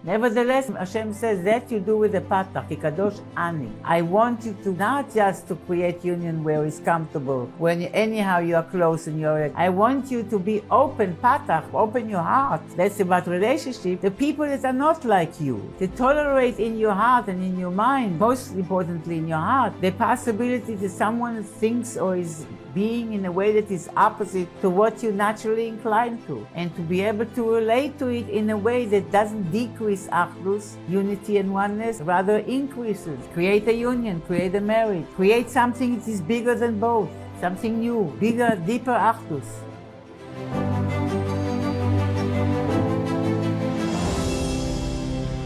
Nevertheless, Hashem says that you do with the patach, ki kadosh ani. I want you to not just to create union where it's comfortable, when anyhow you are close and you're, I want you to be open, patach, open your heart. That's about relationship. The people that are not like you, to tolerate in your heart and in your mind, most importantly in your heart, the possibility that someone thinks or is being in a way that is opposite to what you're naturally inclined to, and to be able to relate to it in a way that doesn't decrease achdus, unity and oneness, rather increases. Create a union, create a marriage, create something that is bigger than both, something new, bigger, deeper achdus.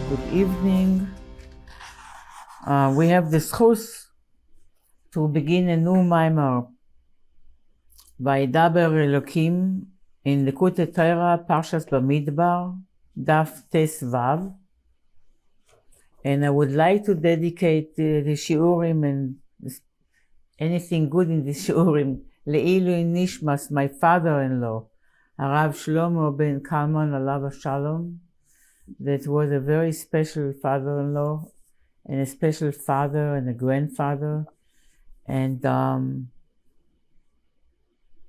Good evening. We have the zchus to begin a new mimer. וידבר אלקים in Likutei Torah, Parashas Bamidbar, Daf Tesvav. And I would like to dedicate the shiurim and anything good in the shiurim Le'ilu Nishmas, my father-in-law, Harav Shlomo ben Kalman alav shalom. That was a very special father-in-law and a special father and a grandfather. And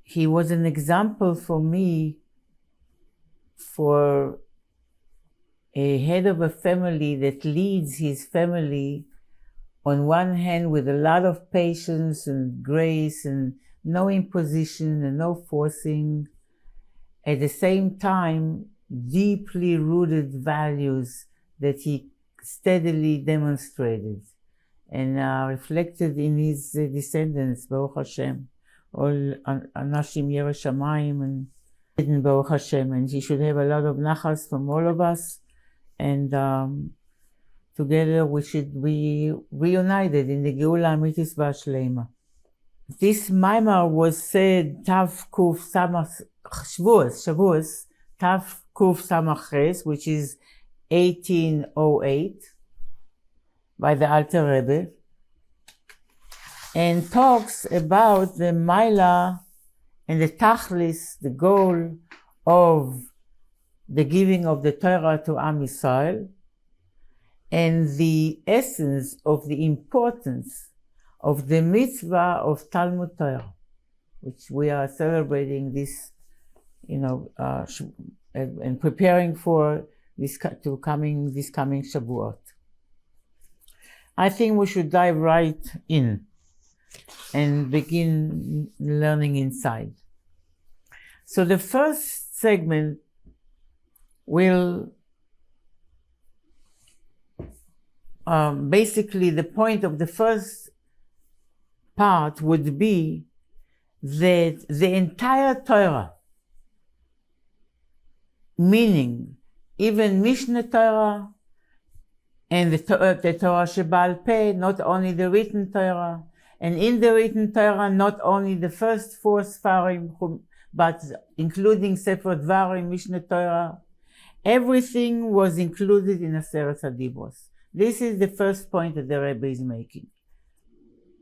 he was an example for me for a head of a family that leads his family on one hand with a lot of patience and grace and no imposition and no forcing. At the same time, deeply rooted values that he steadily demonstrated and reflected in his descendants, Baruch Hashem. All Anashim Yirei Shamayim and hidden Baruch Hashem, and he should have a lot of nachas from all of us, and together we should be reunited in the Geula Amitis V'Ashleima. This Maimar was said Tav Kuf Samach Shavuos Tav Kuf Samach Ches, which is 1808 by the Alter Rebbe, and talks about the Maila and the Tachlis, the goal of the giving of the Torah to Am Yisrael, and the essence of the importance of the mitzvah of Talmud Torah, which we are celebrating this, and preparing for this coming Shavuot. I think we should dive right in and begin learning inside. So the first segment will basically the point of the first part would be that the entire Torah, meaning even Mishnah Torah and the Torah Sheba'al Peh, not only the written Torah, and in the written Torah, not only the first four Sfarim, but including Sefer Dvarim, Mishnah Torah, everything was included in Aseret HaDibros. This is the first point that the Rebbe is making.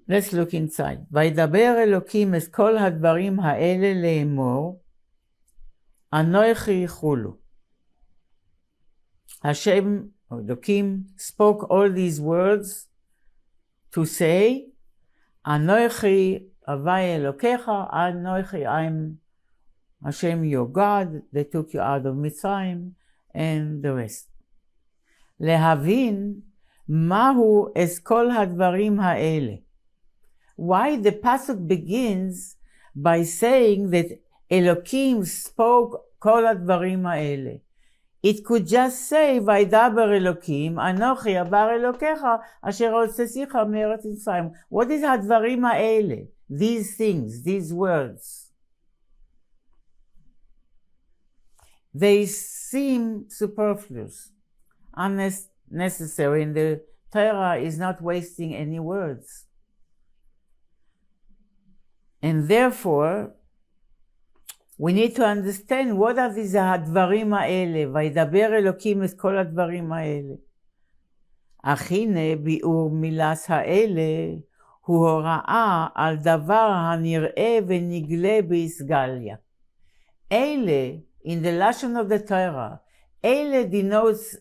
Let's look inside. וידבר אלוקים את כל הדברים האלה לאמור, אנוכי יחולו. Hashem, Elokim, spoke all these words to say, Anochi Avai Elokecha, Anochi, I'm Hashem your God, that took you out of Mitzrayim, and the rest. להבין מהו es kol hadvarim ha'ele. Why the pasuk begins by saying that Elokim spoke kol hadvarim ha'ele. It could just say, וידבר אלוקים, אנוכי עבר אלוקיך, אשר הוצאתיך מארץ מצרים. What is הדברים האלה? These things, these words. They seem superfluous, unnecessary, and the Torah is not wasting any words. And therefore, we need to understand what are these הדברים האלה, וידבר אלוקים את כל הדברים האלה. אך הנה ביאור מילת האלה הוא הוראה על דבר הנראה ונגלה באסגליה. אלה, in the Lashon of the Torah, Eile denotes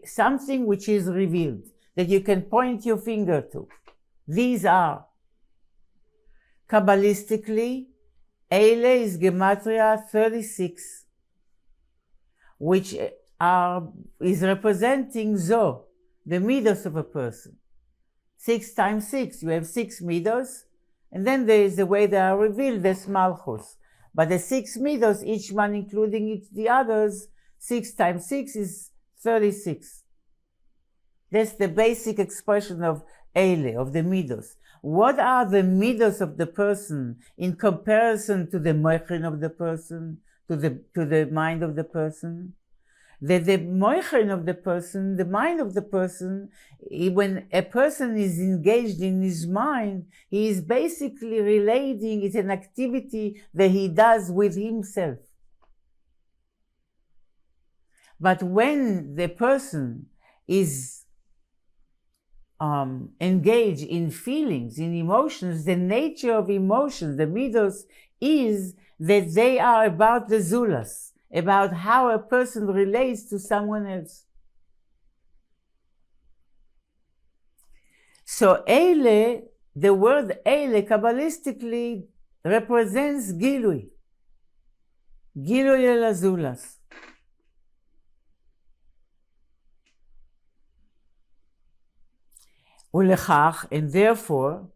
something which is revealed, that you can point your finger to. These are. Kabbalistically, Eile is Gematria 36, which is representing Zo, the midos of a person. 6 times 6, you have 6 midos, and then there is the way they are revealed, that's Malchus. But the 6 midos, each one including the others, 6 times 6 is 36. That's the basic expression of Eile, of the midos. What are the midos of the person in comparison to the moichin of the person, to the mind of the person? The moichin of the person, the mind of the person, when a person is engaged in his mind, he is basically relating, it's an activity that he does with himself. But when the person is engaged in feelings, in emotions, the nature of emotions, the midos, is that they are about the zulas, about how a person relates to someone else. So Eile, the word Eile, Kabbalistically represents Gilui. Gilui el azulas. ולכך, and therefore,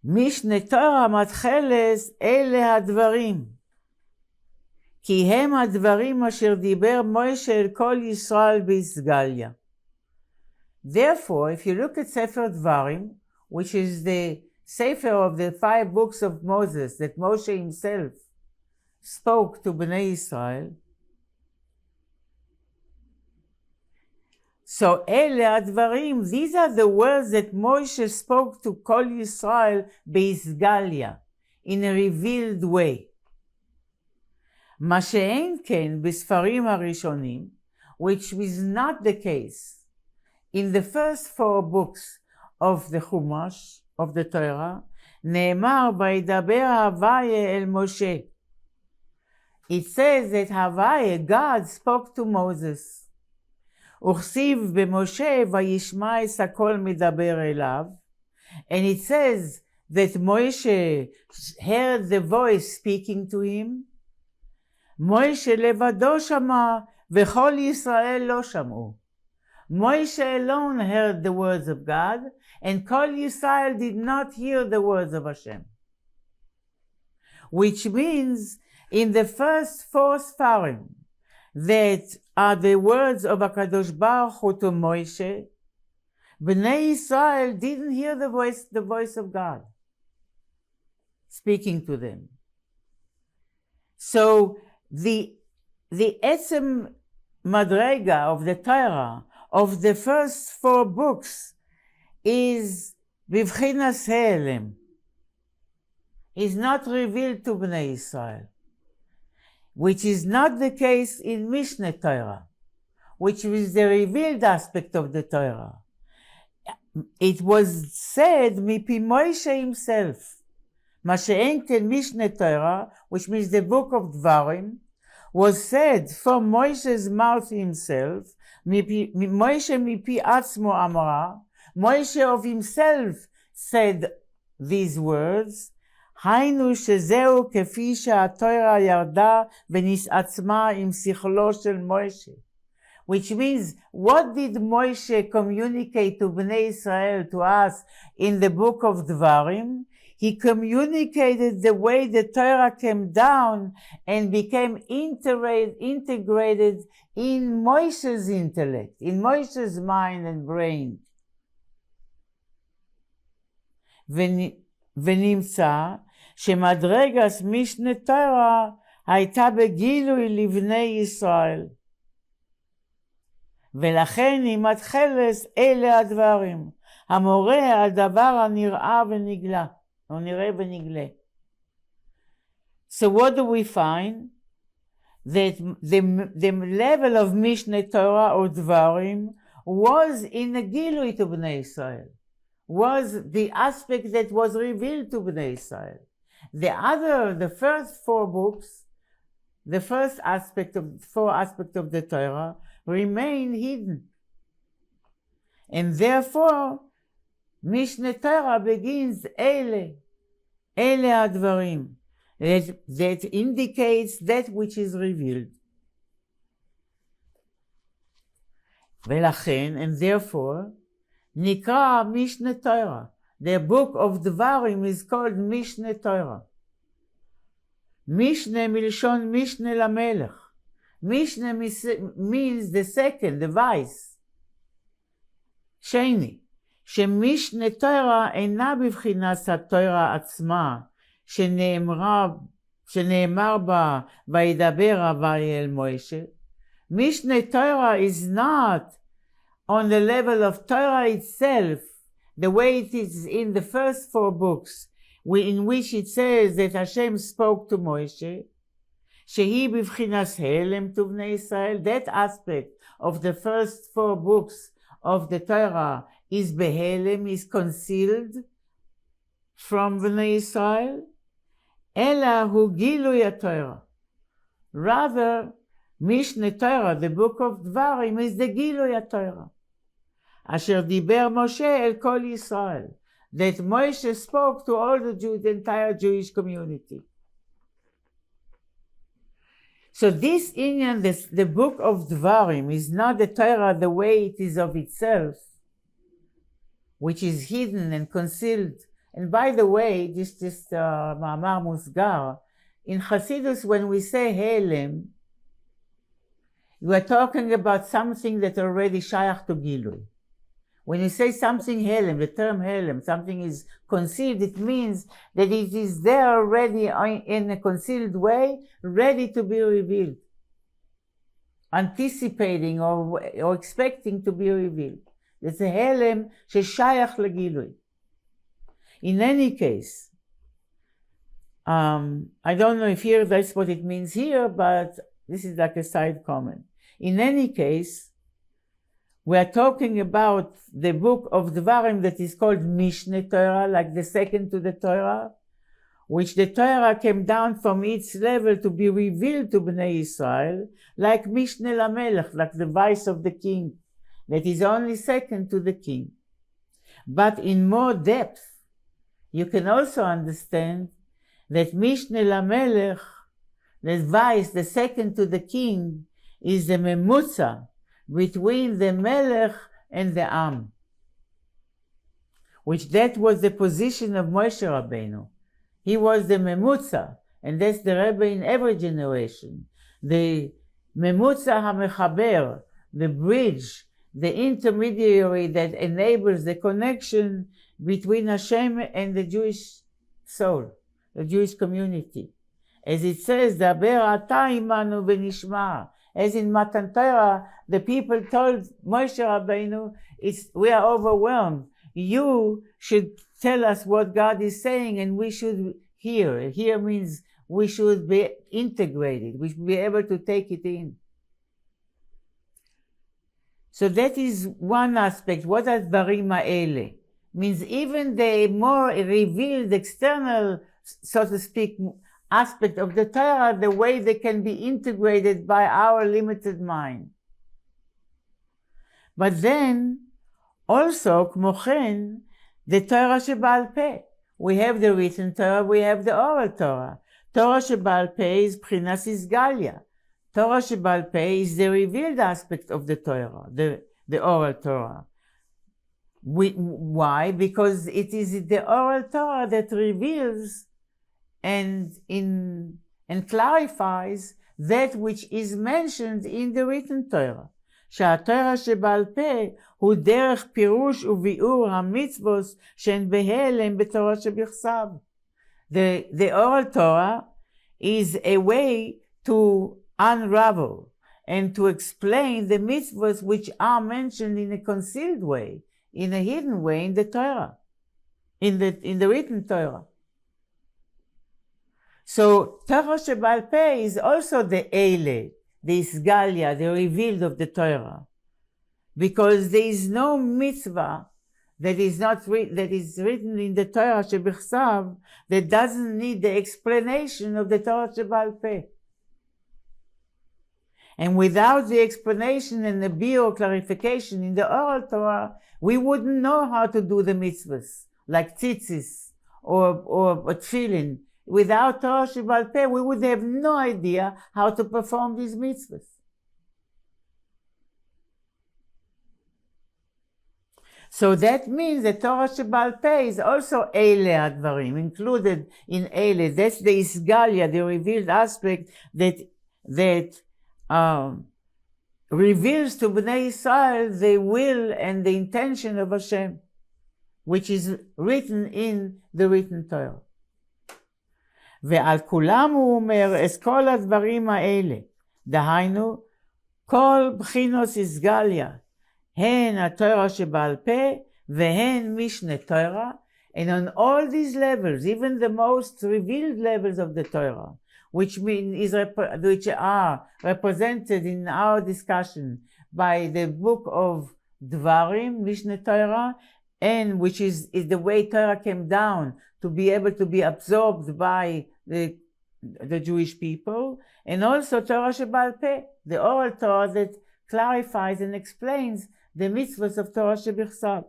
משנה תורה מתחלס אלה הדברים, כי הם הדברים אשר דיבר מוישה אל כל ישראל בסגליה. Therefore, if you look at Sefer Dvarim, which is the Sefer of the 5 books of Moses that Moshe himself spoke to Bnei Israel, so Ele advarim, these are the words that Moshe spoke to Kol Yisrael be'isgalia, in a revealed way. מה שאין כן בספרים הראשונים, which was not the case in the first 4 books of the Chumash, of the Torah, נאמר וידבר הוויה אל משה. It says that Havaya, God, spoke to Moses. וכסיב במשה וישמע את הכל מדבר אליו, and it says that Moshe heard the voice speaking to him. משה לבדו שמע וכל ישראל לא שמעו. Moshe alone heard the words of God, and Kol Yisrael did not hear the words of Hashem. Which means in the first 4 Sfarim that are the words of HaKadosh Baruch Hu to Moshe, Bnei Israel didn't hear the voice of God speaking to them. So the etzem madrega of the Torah of the first 4 books is bivchinas he'elem, is not revealed to Bnei Israel, which is not the case in Mishneh Torah, which is the revealed aspect of the Torah. It was said mipi Moshe himself. Ma she'en ken Mishneh Torah, which means the book of Dvarim, was said from Moshe's mouth himself. Moshe mipi atzmo amra. Moshe of himself said these words. היינו שזהו כפי שהתורה ירדה ונסעצמה עם שכלו של מוישה. Which means, what did Moshe communicate to Bnei Israel, to us, in the book of Dvarim? He communicated the way the Torah came down and became integrated in Moshe's intellect, in Moshe's mind and brain. ונמצא שמדרגת משנה תורה הייתה בגילוי לבני ישראל. ולכן היא מתחלת אלה הדברים, המורה על דבר הנראה ונגלה, או נראה ונגלה. So what do we find? That the level of Mishneh Torah or Dvarim was in a gilui to Bnei Israel, was the aspect that was revealed to Bnei Israel. The first 4 books the first aspect of four aspects of the Torah remain hidden. And therefore, Mishneh Torah begins Ele Advarim, that indicates that which is revealed. ולכן, and therefore, נקרא Mishneh Torah. The book of Dvarim is called Mishneh Torah. Mishneh מלשון משנה למלך. Mishneh means the second, the vice. שני, שמשנה תורה אינה בבחינת התורה עצמה, שנאמר בה וידבר אבי אל מוישה. Mishneh Torah is not on the level of Torah itself, the way it is in the first four books, in which it says that Hashem spoke to Moshe, שהיא בבחינת הלם to בני Israel. That aspect of the first four books of the Torah is behelem, is concealed from bnei Israel. אלא הוא גילוי התורה. Rather, Mishneh Torah, the book of Dvarim, is the גילוי התורה. אשר דיבר משה אל כל ישראל. That Moshe spoke to all the entire Jewish community. So this inyan, the book of Dvarim, is not the Torah the way it is of itself, which is hidden and concealed. And by the way, just מאמר מוסגר, in Hasidus, when we say Helem, we are talking about something that already shayach to Gilui. When you say something Helem, the term Helem, something is concealed, it means that it is there already in a concealed way, ready to be revealed, anticipating or expecting to be revealed. It's a Helem sheshayach legilui. In any case, I don't know if here that's what it means here, but this is like a side comment. In any case, we are talking about the book of Dvarim that is called Mishneh Torah, like the second to the Torah, which the Torah came down from its level to be revealed to Bnei Israel, like Mishneh Lamelech, like the vice of the king, that is only second to the king. But in more depth, you can also understand that Mishneh Lamelech, the vice, the second to the king, is the memutza between the Melech and the Am, which that was the position of Moshe Rabbeinu. He was the memutza, and that's the Rebbe in every generation. The memutza hamechaber, the bridge, the intermediary that enables the connection between Hashem and the Jewish soul, the Jewish community. As it says, Daber ata imanu v'nishma. As in Matan Torah, the people told Moshe Rabbeinu, we are overwhelmed. You should tell us what God is saying and we should hear. Hear means we should be integrated. We should be able to take it in. So that is one aspect. What are Dvarim ha'ele? Means even the more revealed external, so to speak, aspect of the Torah, the way they can be integrated by our limited mind. But then, also, כמו כן, the Torah שבעל פה. We have the written Torah, we have the oral Torah. Torah שבעל פה is בחינת איסגליה. Torah שבעל פה is the revealed aspect of the Torah, the oral Torah. Why? Because it is the oral Torah that reveals and clarifies that which is mentioned in the written Torah. שהתורה שבעל פה הוא דרך פירוש וביאור המצוות שהן בהלם בתורה שבכתב. The oral Torah is a way to unravel and to explain the mitzvahs which are mentioned in a concealed way, in a hidden way in the Torah, in the written Torah. So Torah שבעל פה is also the Eile, the Isgalia, the revealed of the Torah, because there is no mitzvah that is written in the Torah שבכתב that doesn't need the explanation of the Torah שבעל פה. And without the explanation and the bio clarification in the oral Torah, we wouldn't know how to do the mitzvahs, like tzitzis or tefillin. Without Torah Sheba'al Peh, we would have no idea how to perform these mitzvahs. So that means that Torah Sheba'al Peh is also Eile Advarim, included in Eile. That's the Isgalia, the revealed aspect that reveals to Bnei Israel the will and the intention of Hashem, which is written in the written Torah. ועל כולם הוא אומר, את כל הדברים האלה, דהיינו, כל בחינוס איסגליה, הן התורה שבעל פה, והן משנה תורה, and on all these levels, even the most revealed levels of the Torah, which are represented in our discussion by the book of Dvarim, Mishneh Torah, and which is the way Torah came down to be able to be absorbed by the Jewish people, and also Torah Sheba'al Peh, the oral Torah that clarifies and explains the mitzvahs of Torah Shebichsav.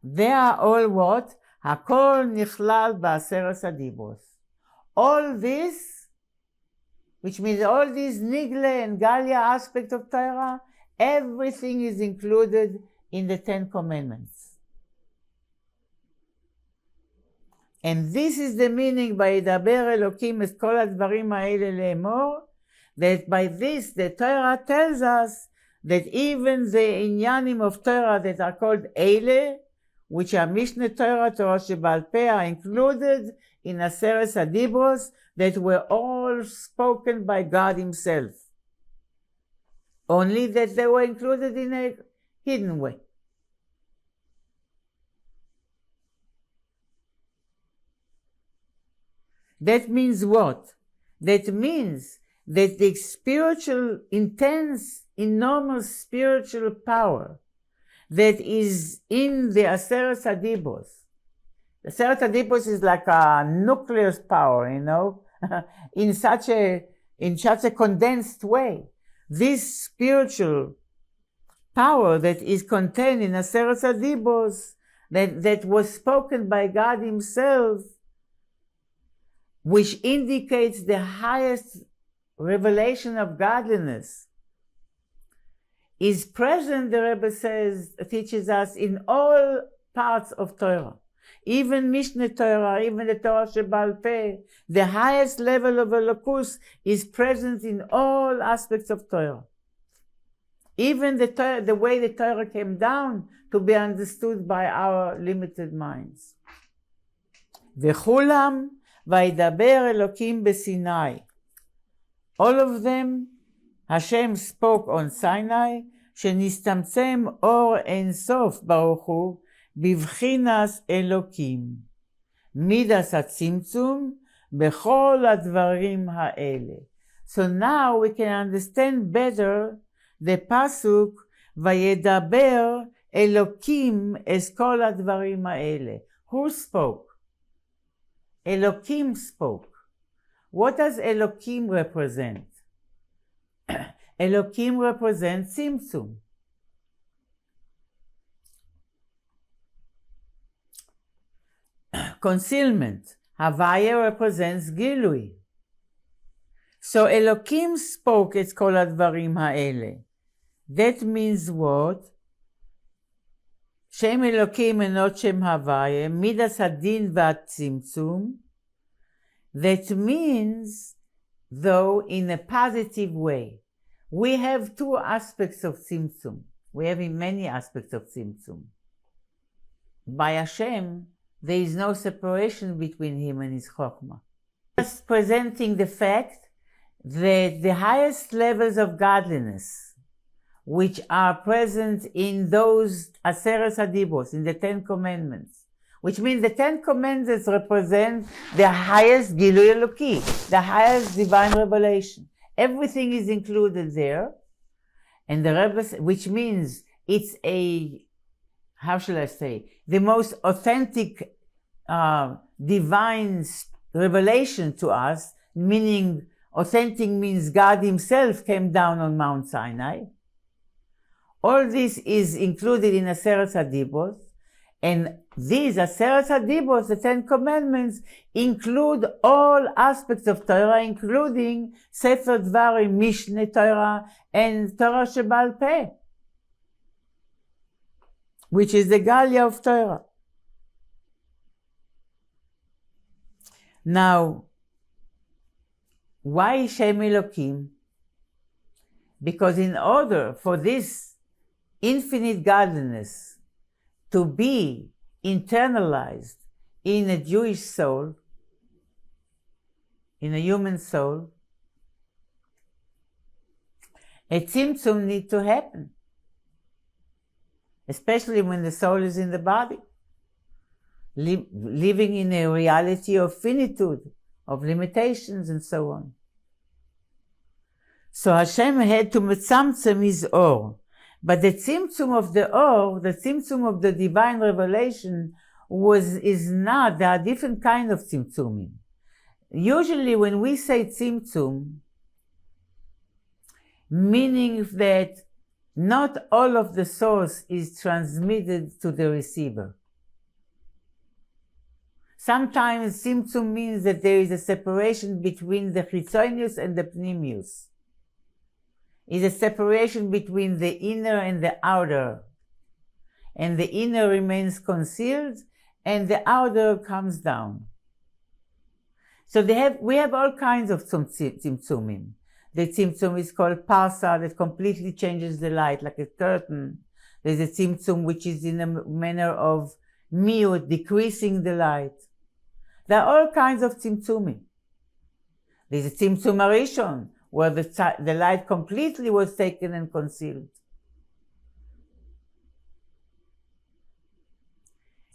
They are all what? Hakol nichlal ba'aseret hadibros. All this, which means all these Nigle and Galia aspects of Torah, everything is included in the Ten Commandments. And this is the meaning by וידבר אלוקים את כל הדברים האלה לאמור, that by this the Torah tells us that even the inyanim of Torah that are called Eile, which are Mishneh Torah, Torah Sheba'al Peh, are included in Aseret Hadibros that were all spoken by God Himself. Only that they were included in a hidden way. That means what? That means that the spiritual, intense, enormous spiritual power that is in the Aseret Hadibros. The Aseret Hadibros is like a nuclear power, in such a condensed way. This spiritual power that is contained in Aseret Hadibros, that was spoken by God Himself, which indicates the highest revelation of godliness, is present, the Rebbe teaches us, in all parts of Torah. Even Mishneh Torah, even the Torah Sheba'al Peh, the highest level of Elokus is present in all aspects of Torah. Even the way the Torah came down to be understood by our limited minds. וכולם וידבר אלוקים בסיני. All of them, Hashem spoke on Sinai, שנסתמצם אור אין סוף ברוך הוא, בבחינס אלוקים. מידס הצמצום, בכל הדברים האלה. So now we can understand better the pasuk, וידבר אלוקים את כל הדברים האלה. Who spoke? Elokim spoke. What does Elokim represent? Elokim represents Tzimtzum. Concealment. Havaya represents Gilui. So Elokim spoke את כל הדברים האלה. That means what? שם אלוקים אינו שם הוויה, מידס הדין והצמצום. That means, though, in a positive way. We have two aspects of tzimtzum. We have many aspects of tzimtzum. By Hashem, there is no separation between Him and His Chokhmah. Just presenting the fact that the highest levels of godliness, which are present in those Aseret Hadibros, in the Ten Commandments, which means the Ten Commandments represent the highest Gilui Eloki, the highest divine revelation. Everything is included there, and the Rebbe, which means it's a, how shall I say, the most authentic divine revelation to us, meaning Authentic means God himself came down on Mount Sinai. All this is included in Aseret HaDibros, and these Aseret HaDibros, the 10 Commandments, include all aspects of Torah, including Sefer Dvarim, Mishneh Torah, and Torah Sheba'al Peh, which is the Galia of Torah. Now, why Shem Elokim? Because in order for this infinite godliness to be internalized in a Jewish soul, in a human soul, a tzimtzum needs to happen, especially when the soul is in the body, living in a reality of finitude, of limitations, and so on. So Hashem had to metzamtzem his or. But the tzimtzum of the or, the tzimtzum of the divine revelation, is not. There are different kinds of tzimtzumim. Usually when we say tzimtzum, meaning that not all of the source is transmitted to the receiver. Sometimes tzimtzum means that there is a separation between the chitzonius and the pnimius. Is a separation between the inner and the outer. And the inner remains concealed and the outer comes down. So we have all kinds of tzimtzumim. The tzimtzum is called parsa, that completely changes the light, like a curtain. There's a tzimtzum which is in a manner of miut, decreasing the light. There are all kinds of tzimtzumim. There's a tzimtzum arishon, where the light completely was taken and concealed.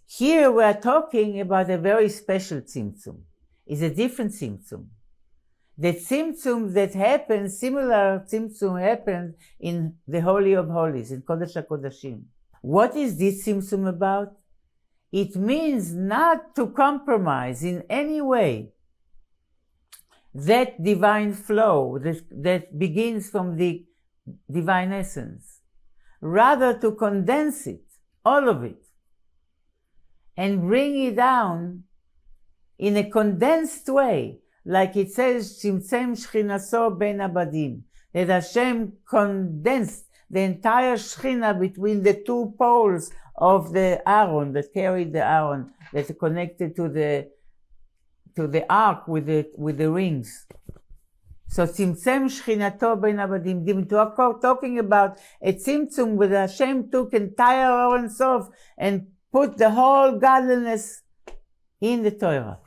Here we are talking about a very special tzimtzum. It's a different tzimtzum. The tzimtzum that happens, similar tzimtzum happened in the Holy of Holies, in Kodesh HaKodashim. What is this tzimtzum about? It means not to compromise in any way that divine flow that begins from the divine essence. Rather to condense it, all of it, and bring it down in a condensed way, like it says, Tzimtzem Shchinaso Ben Abadim, that Hashem condensed the entire Shechina between the two poles of the Aaron, that carried the Aaron, that connected to the ark with the rings. So Tzimtzem Shchinato Ben Abadim, talking about a tzimtzum where Hashem took entire Or Sof and put the whole godliness in the Torah.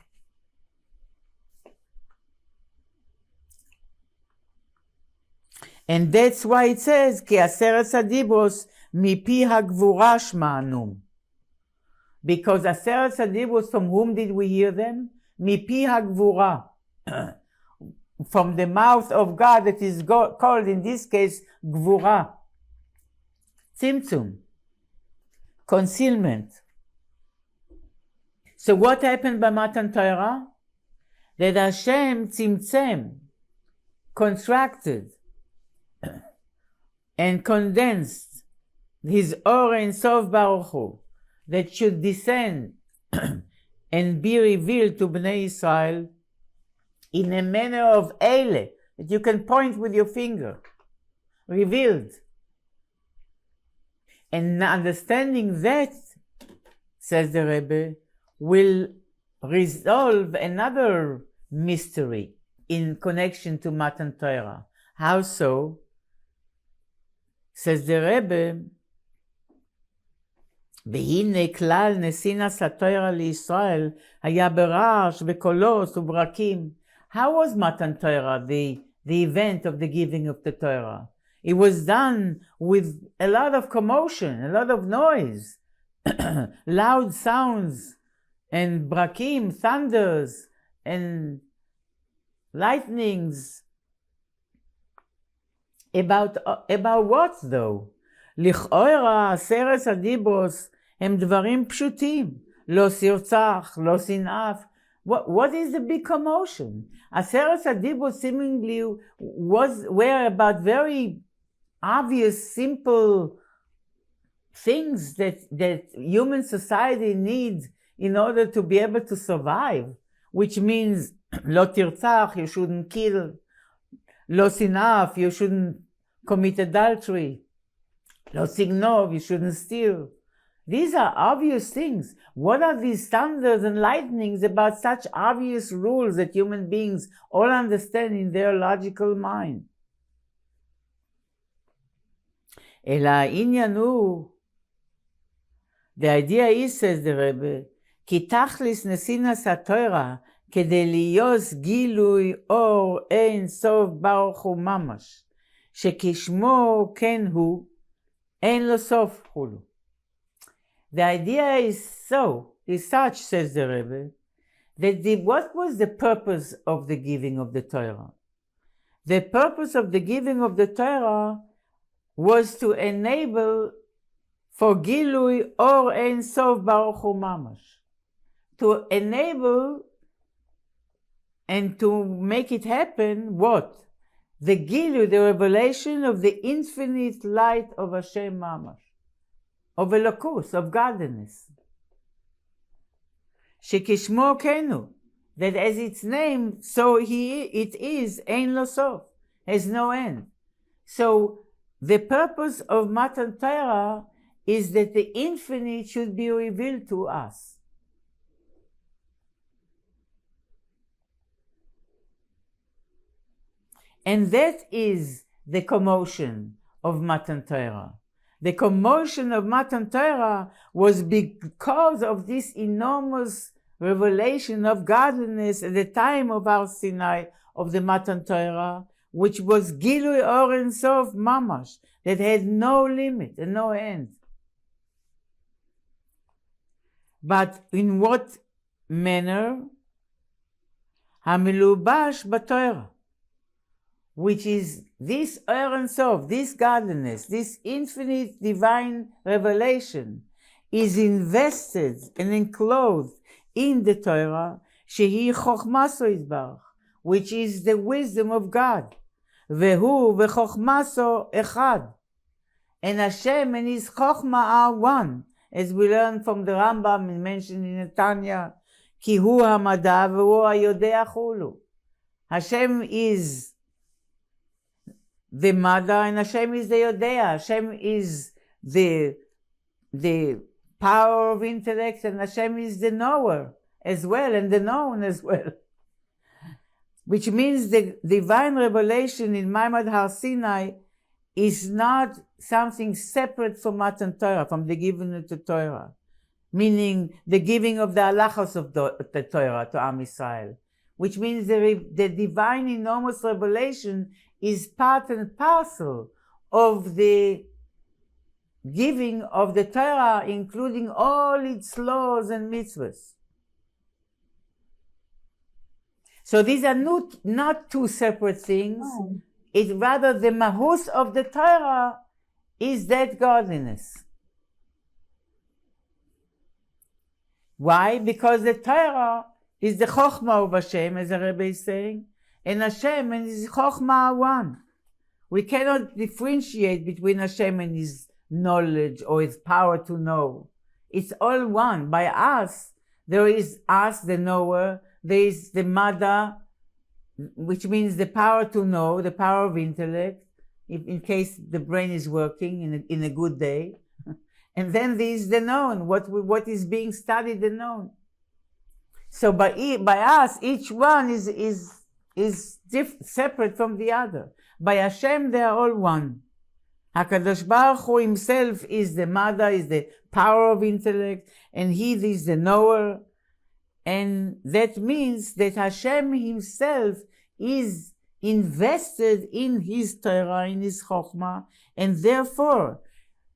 And that's why it says, Ki Aseret HaDibros mipi hagvura shma'anu. Because Aseret HaDibros, from whom did we hear them? Mipi hagvura. From the mouth of God, that is called in this case gvura. Tzimtzum. Concealment. So what happened by Matan Torah? That Hashem tzimtzem, contracted, and condensed his Or Ein Sof Baruch Hu, that should descend and be revealed to Bnei Israel in a manner of Eile, that you can point with your finger, revealed. And understanding that, says the Rebbe, will resolve another mystery in connection to Matan Torah. How so? Says the Rebbe, והנה כלל נשינס התורה לישראל היה ברעש וקולות וברקים. How was Matan Torah, the event of the giving of the Torah? It was done with a lot of commotion, a lot of noise, loud sounds, and brakim, thunders, and lightnings. About what though? לכאורה עשרת הדיברוס הם דברים פשוטים, לא סרצח, לא שנאף, What is the big commotion? Aseret Adibros seemingly were about very obvious, simple things that human society needs in order to be able to survive, which means lo tirtzach, you shouldn't kill, lo sinaf, you shouldn't commit adultery, lo signov, you shouldn't steal. These are obvious things. What are these standards and lightnings about such obvious rules that human beings all understand in their logical mind? אלא העניין הוא, the idea is, says the Rebbe, כי תכליס נסינס התורה כדי להיות גילוי אור אין סוף ברוך הוא ממש, שכשמו כן הוא, אין לו סוף כולו. The idea is such, says the Rebbe, that what was the purpose of the giving of the Torah? The purpose of the giving of the Torah was to enable for Gilui Or Ein Sof Baruch Hu Mamash, to enable and to make it happen, what? The Gilui, the revelation of the infinite light of Hashem Mamash, of Elokus, of godliness. Shekishmo Kenu, that as its name, so it is, Ein Lo Sof, has no end. So the purpose of Matan Torah is that the infinite should be revealed to us. And that is the commotion of Matan Torah. The commotion of Matan Torah was because of this enormous revelation of godliness at the time of Har Sinai, of the Matan Torah, which was Gilui Or Ein Sof Mamash, that had no limit and no end. But in what manner? Hamilubash b'Torah, which is this Or Ein Sof, this godliness, this infinite divine revelation, is invested and enclosed in the Torah, shehi chochmaso yitbarach, which is the wisdom of God. Vehu v'chochmaso echad, and Hashem and His chochma are one, as we learn from the Rambam and mentioned in Tanya, ki hu hamada v'hu hayodea chulu. Hashem is the mother and Hashem is the Yodea. Hashem is the power of intellect and Hashem is the knower as well and the known as well. Which means the divine revelation in Maimad Har Sinai is not something separate from Matan Torah, from the giving of the Torah, meaning the giving of the halachos of the Torah to Am Yisrael, which means the divine enormous revelation is part and parcel of the giving of the Torah, including all its laws and mitzvahs. So these are not two separate things. No. It's rather the mahus of the Torah is that godliness. Why? Because the Torah is the chokhmah of Hashem, as the Rebbe is saying, and Hashem and His chokhmah are one. We cannot differentiate between Hashem and His knowledge or His power to know. It's all one. By us, there is us, the knower, there is the mother, which means the power to know, the power of intellect, in case the brain is working in a good day. And then there is the known, what is being studied and known. So by us, each one is separate from the other. By Hashem, they are all one. HaKadosh Baruch Hu Himself is the mother, is the power of intellect, and He is the knower. And that means that Hashem Himself is invested in His Torah, in His Chokhmah, and therefore,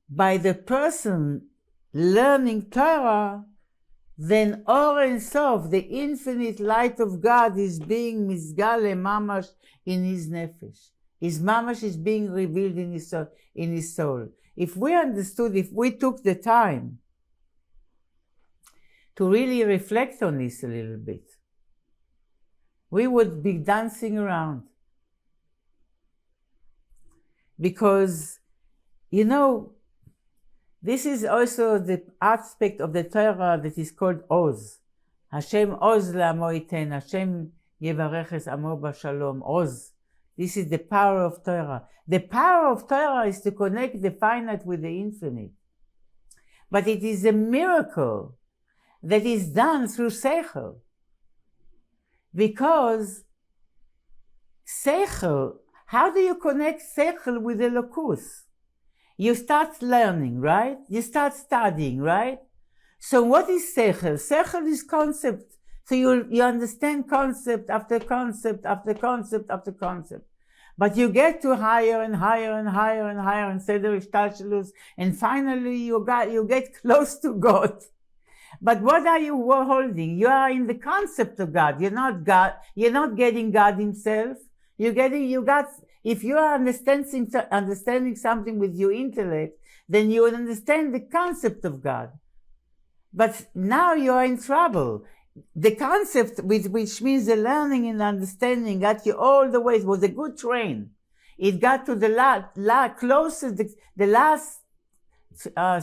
by the person learning Torah, then Or Ein Sof, the infinite light of God, is being mizgale mamash in his nefesh. His mamash is being revealed in his soul. If we understood, if we took the time to really reflect on this a little bit, we would be dancing around. Because, this is also the aspect of the Torah that is called Oz. Hashem Oz la'amo iten, Hashem yevarech es amo b'shalom, Oz. This is the power of Torah. The power of Torah is to connect the finite with the infinite. But it is a miracle that is done through Seichel. Because Seichel, how do you connect Seichel with the Elokus? You start learning, right? You start studying, right? So what is Seichel? Seichel is concept. So you understand concept after concept after concept after concept. But you get to higher and higher and higher and higher and Seder Ishtalshelus, and finally you get close to God. But what are you holding? You are in the concept of God. You're not God. You're not getting God Himself. If you are understanding something with your intellect, then you will understand the concept of God. But now you are in trouble. The concept, which means the learning and understanding, got you all the way. It was a good train. It got to the last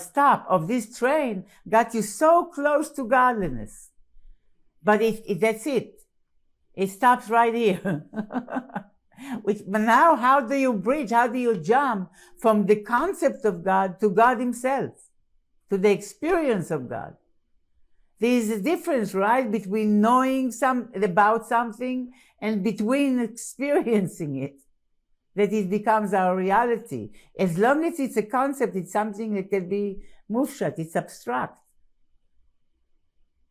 stop of this train, got you so close to godliness. But that's it. It stops right here. But now, how do you bridge? How do you jump from the concept of God to God Himself, to the experience of God? There is a difference, right, between knowing about something and between experiencing it, that it becomes our reality. As long as it's a concept, it's something that can be mufshat, it's abstract.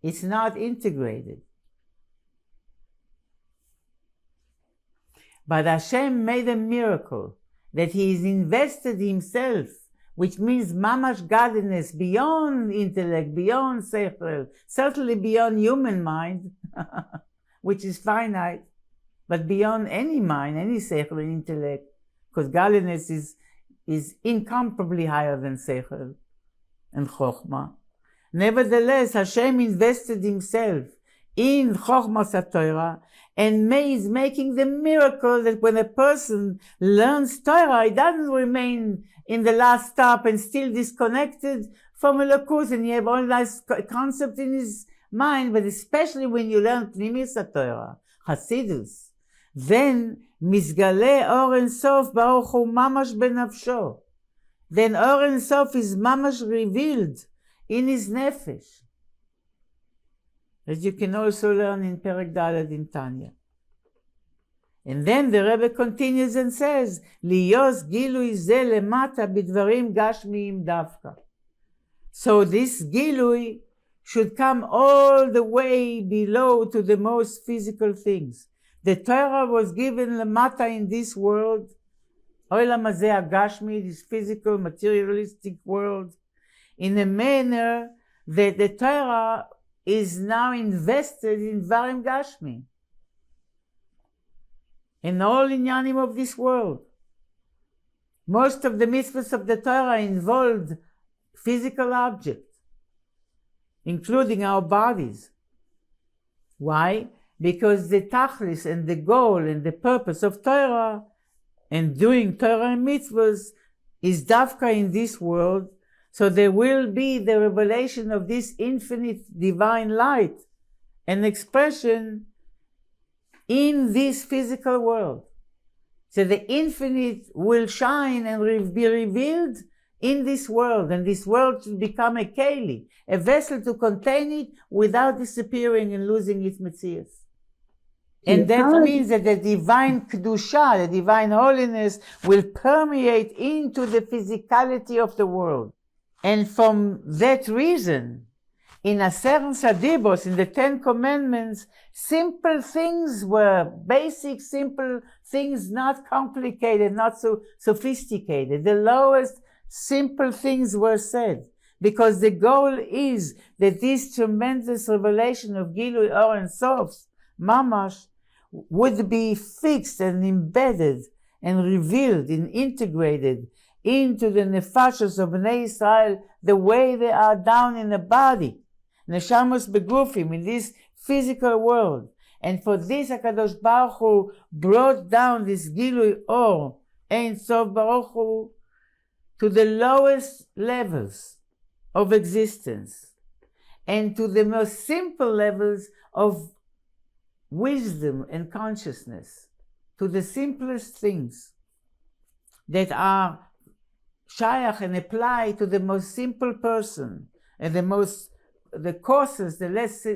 It's not integrated. But Hashem made a miracle that He is invested Himself, which means mamash godliness beyond intellect, beyond seichel, certainly beyond human mind, which is finite, but beyond any mind, any seichel and intellect, because godliness is incomparably higher than seichel and chokhmah. Nevertheless, Hashem invested Himself in chokhmas Torah, and is making the miracle that when a person learns Torah, he doesn't remain in the last stop and still disconnected from Elokus, and you have all this concept in his mind, but especially when you learn Pnimis Torah, Hasidus, then Misgale Or Ein Sof Baruch Hu Mamash Benafsho. Then Or Ein Sof is Mamash revealed in his nefesh, as you can also learn in Perek Daled in Tanya. And then the Rebbe continues and says, Liyos Gilui Ze Lemata Bidvarim Gashmiim Davka. So this Gilui should come all the way below to the most physical things. The Torah was given Lemata in this world, Olam Hazeh HaGashmi, this physical, materialistic world, in a manner that the Torah is now invested in Dvarim Gashmi, in all inyanim of this world. Most of the mitzvahs of the Torah involved physical objects, including our bodies. Why? Because the tachlis and the goal and the purpose of Torah and doing Torah and mitzvahs is dafka in this world, so there will be the revelation of this infinite divine light and expression in this physical world. So the infinite will shine and be revealed in this world, and this world should become a keli, a vessel to contain it without disappearing and losing its metzias. And that means that the divine kedusha, the divine holiness, will permeate into the physicality of the world. And from that reason, in Aser Sadibos, in the Ten Commandments, simple things were basic, simple things, not complicated, not so sophisticated. The lowest simple things were said, because the goal is that this tremendous revelation of Gilui Or Ein Sof, Mamash, would be fixed and embedded and revealed and integrated into the nefashos of Bnei Israel the way they are down in the body, neshamos begufim, in this physical world. And for this HaKadosh Baruch Hu brought down this Gilui Or, Ein Sof Baruch Hu, to the lowest levels of existence and to the most simple levels of wisdom and consciousness, to the simplest things that are shayach and apply to the most simple person and the coarsest, the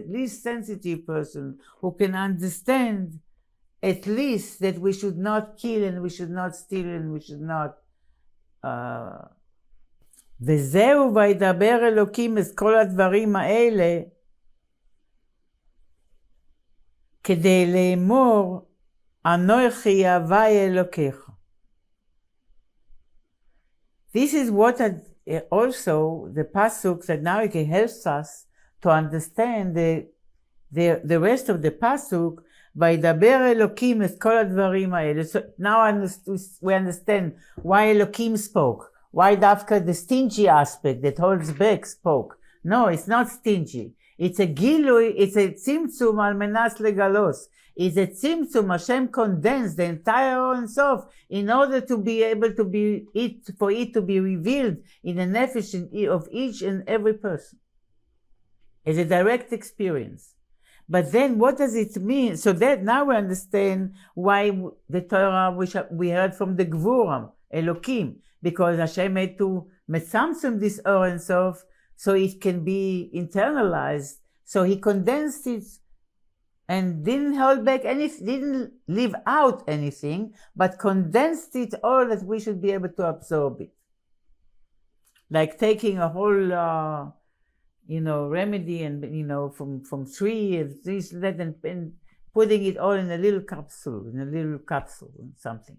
least sensitive person who can understand at least that we should not kill and we should not steal and we should not וזהו וידבר אלוקים את כל הדברים האלה כדי לאמור אנוכי הווי אלוקיך. This is what also the pasuk that now it helps us to understand the rest of the pasuk. וידבר אלוקים את כל הדברים האלה. So now we understand why Elokim spoke. Why dafka the stingy aspect that holds back spoke. No, it's not stingy. It's a gilui, it's a tzimtzum al menas legalos. It's a tzimtzum, Hashem condensed the entire Or Sof in order to be able to be it, for it to be revealed in the nefesh of each and every person. It's a direct experience. But then what does it mean? So that now we understand why the Torah which we heard from the Gvuram, Elokim, because Hashem had to metzamtzum this Or Ein Sof so it can be internalized. So he condensed it and didn't hold back anything, didn't leave out anything, but condensed it all that we should be able to absorb it. Like taking a whole remedy and, from tree and this, that, and putting it all in a little capsule, something.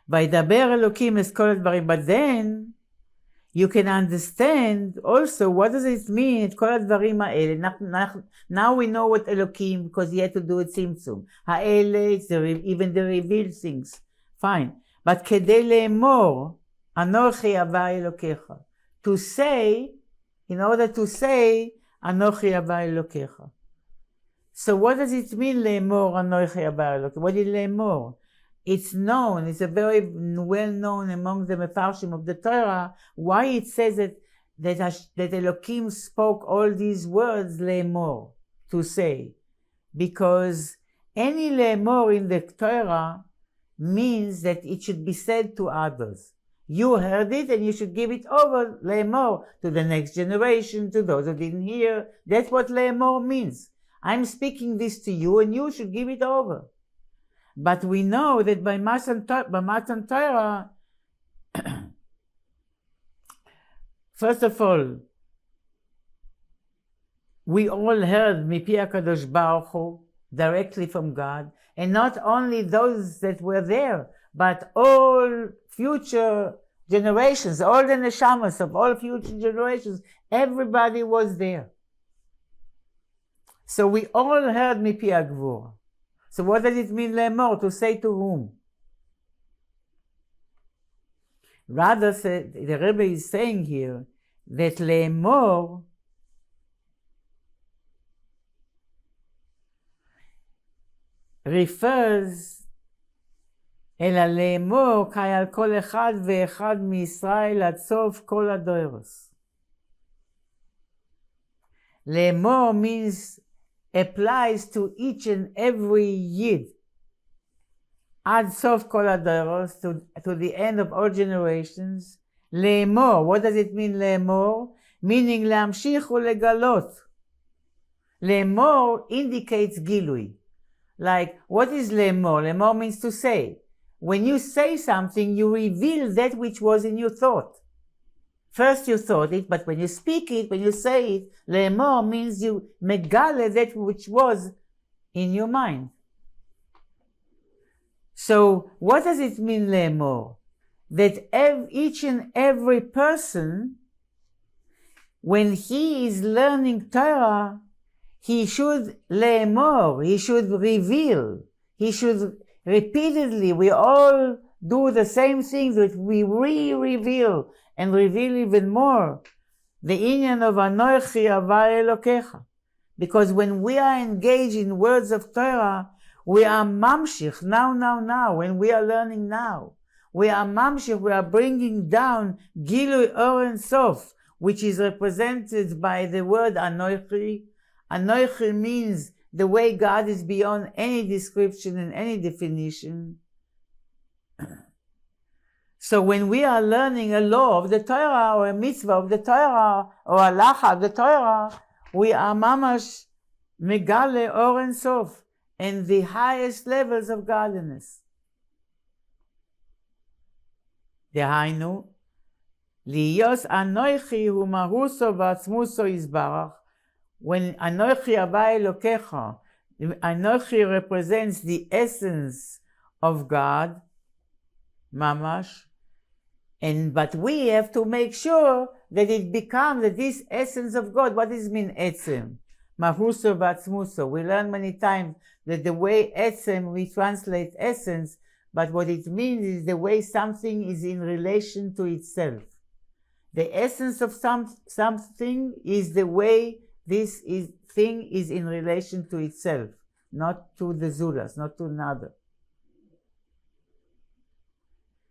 וידבר אלוקים את כל הדברים. But then, you can understand also what does it mean, את כל הדברים האלה. Now we know what אלוקים, because he had to do it tzimtzum. האלה, it's even the revealed things. Fine. But כדי לאמור, אנוכי הווי אלוקיך. To say, in order to say, אנוכי הווי אלוקיך. So what does it mean, לאמור, אנוכי הווי אלוקיך? What is לאמור? It's known, it's a very well known among the Mefarshim of the Torah, why it says that Elokim spoke all these words, לאמור, to say. Because any לאמור in the Torah means that it should be said to others. You heard it and you should give it over, לאמור, to the next generation, to those who didn't hear. That's what לאמור means. I'm speaking this to you and you should give it over. But we know that by Matan Torah, first of all, we all heard Mipi HaKadosh Baruch Hu, directly from God, and not only those that were there, but all future generations, all the neshamas of all future generations, everybody was there. So we all heard Mipi HaGvur. So what does it mean, לאמור? To say to whom? Rather, the Rebbe is saying here that לאמור refers אלא לאמור כי על כל אחד ואחד מישראל עד סוף כל הדורות. לאמור means applies to each and every Yid. Ad sof kol hadoros, to the end of all generations. לאמור, what does it mean לאמור? Meaning להמשיך ולגלות. לאמור indicates גילוי. Like, what is לאמור? לאמור means to say. When you say something, you reveal that which was in your thought. First you thought it, but when you speak it, when you say it, לאמור means you megale that which was in your mind. So what does it mean לאמור? That each and every person, when he is learning Torah, he should לאמור, he should reveal, he should repeatedly, we all do the same things that we re-reveal and reveal even more the inyan of Anochi Havai Elokecha, Because when we are engaged in words of Torah, we are mamshich, now, when we are learning now. We are mamshich, we are bringing down Gilui Or Ein Sof, which is represented by the word Anochi. Anochi means the way God is beyond any description and any definition. So when we are learning a law of the Torah or a mitzvah of the Torah or a halacha of the Torah, we are mamash megale Or Ein Sof, and the highest levels of godliness. Dehainu, liyos anochi hu mahuso v'atzmuso yizbarach. When anochi haba Elokecha, anochi represents the essence of God, mamash, but we have to make sure that it becomes that this essence of God. What does it mean, etzem? Mahuso v'atzmuso. We learn many times that the way etzem, we translate essence, but what it means is the way something is in relation to itself. The essence of something is the way thing is in relation to itself, not to the zulas, not to another.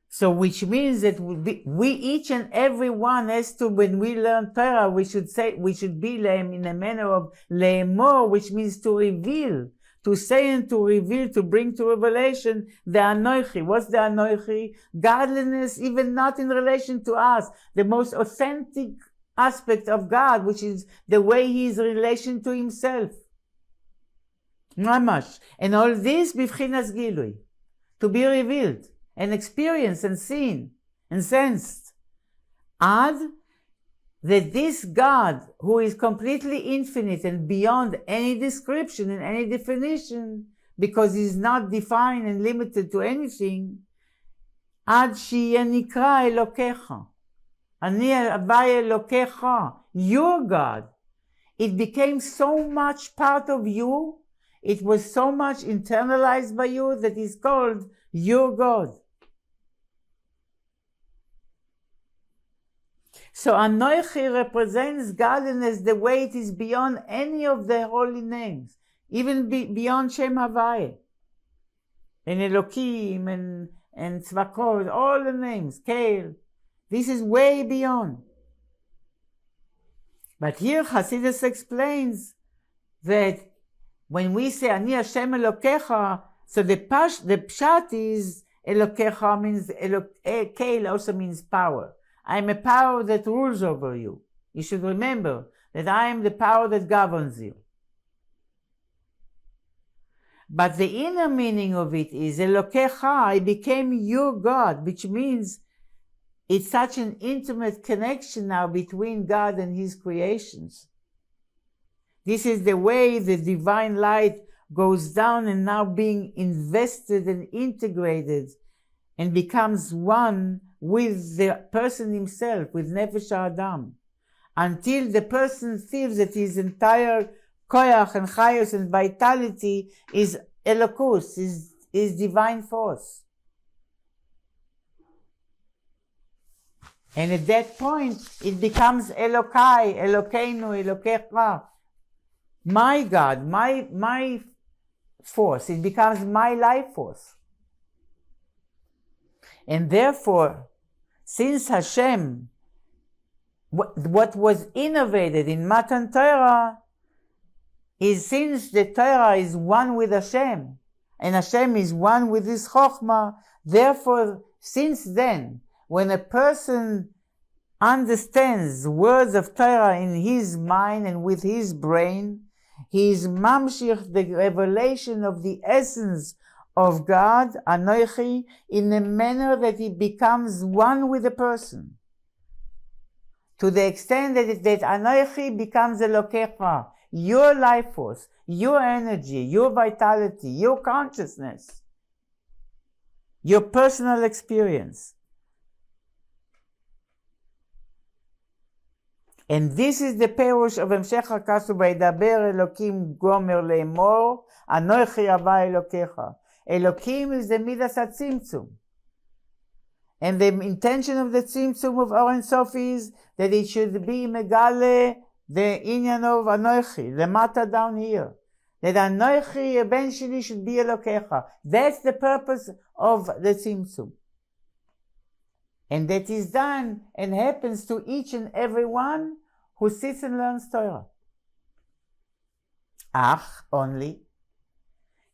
So which means that we each and every one has to, when we learn Torah, we should be lehem in a manner of lehemor, which means to reveal, to say and to reveal, to bring to revelation the Anochi. What's the Anochi? Godliness, even not in relation to us, the most authentic aspect of God, which is the way He is in relation to Himself. Mamash. And all this b'vchinas gilui, to be revealed and experienced and seen and sensed. Ad, that this God, who is completely infinite and beyond any description and any definition, because He is not defined and limited to anything, ad shiye nikra Elokecha, ani havai Elokecha, your God. It became so much part of you, it was so much internalized by you that is called your God. So Anochi represents godliness the way it is beyond any of the holy names, even beyond Shem Havai, and Elokim, and Tzvakot, all the names, Kel. This is way beyond. But here Hasidus explains that when we say Ani Hashem Elokecha, so the pshat is Elokecha means Kel also means power. I am a power that rules over you. You should remember that I am the power that governs you. But the inner meaning of it is Elokecha, I became your God, which means it's such an intimate connection now between God and His creations. This is the way the divine light goes down and now being invested and integrated and becomes one with the person himself, with Nefesh Adam, until the person feels that his entire koyach and chayos and vitality is elokus, is divine force. And at that point, it becomes Elokai, Elokeinu, Elokecha, my God, my force. It becomes my life force. And therefore, since Hashem, what was innovated in Matan Torah is, since the Torah is one with Hashem, and Hashem is one with His Chokhmah, therefore, since then, when a person understands words of Torah in his mind and with his brain, he is mamshich the revelation of the essence of God, Anochi, in a manner that he becomes one with the person. To the extent that Anochi becomes Elokecha, your life force, your energy, your vitality, your consciousness, your personal experience. And this is the perush of Hemshech HaKasu וידבר אלוקים גומר לאמור, אנוכי הבא אלוקיך. Elokim is the midas hatzimtzum. And the intention of the tzimtzum of Or Ein Sof is that it should be megale the inyan of Anochi, the mata down here. That Anochi eventually should be Elokecha. That's the purpose of the Tzimtzum. And that is done and happens to each and every one who sits and learns Torah. Only,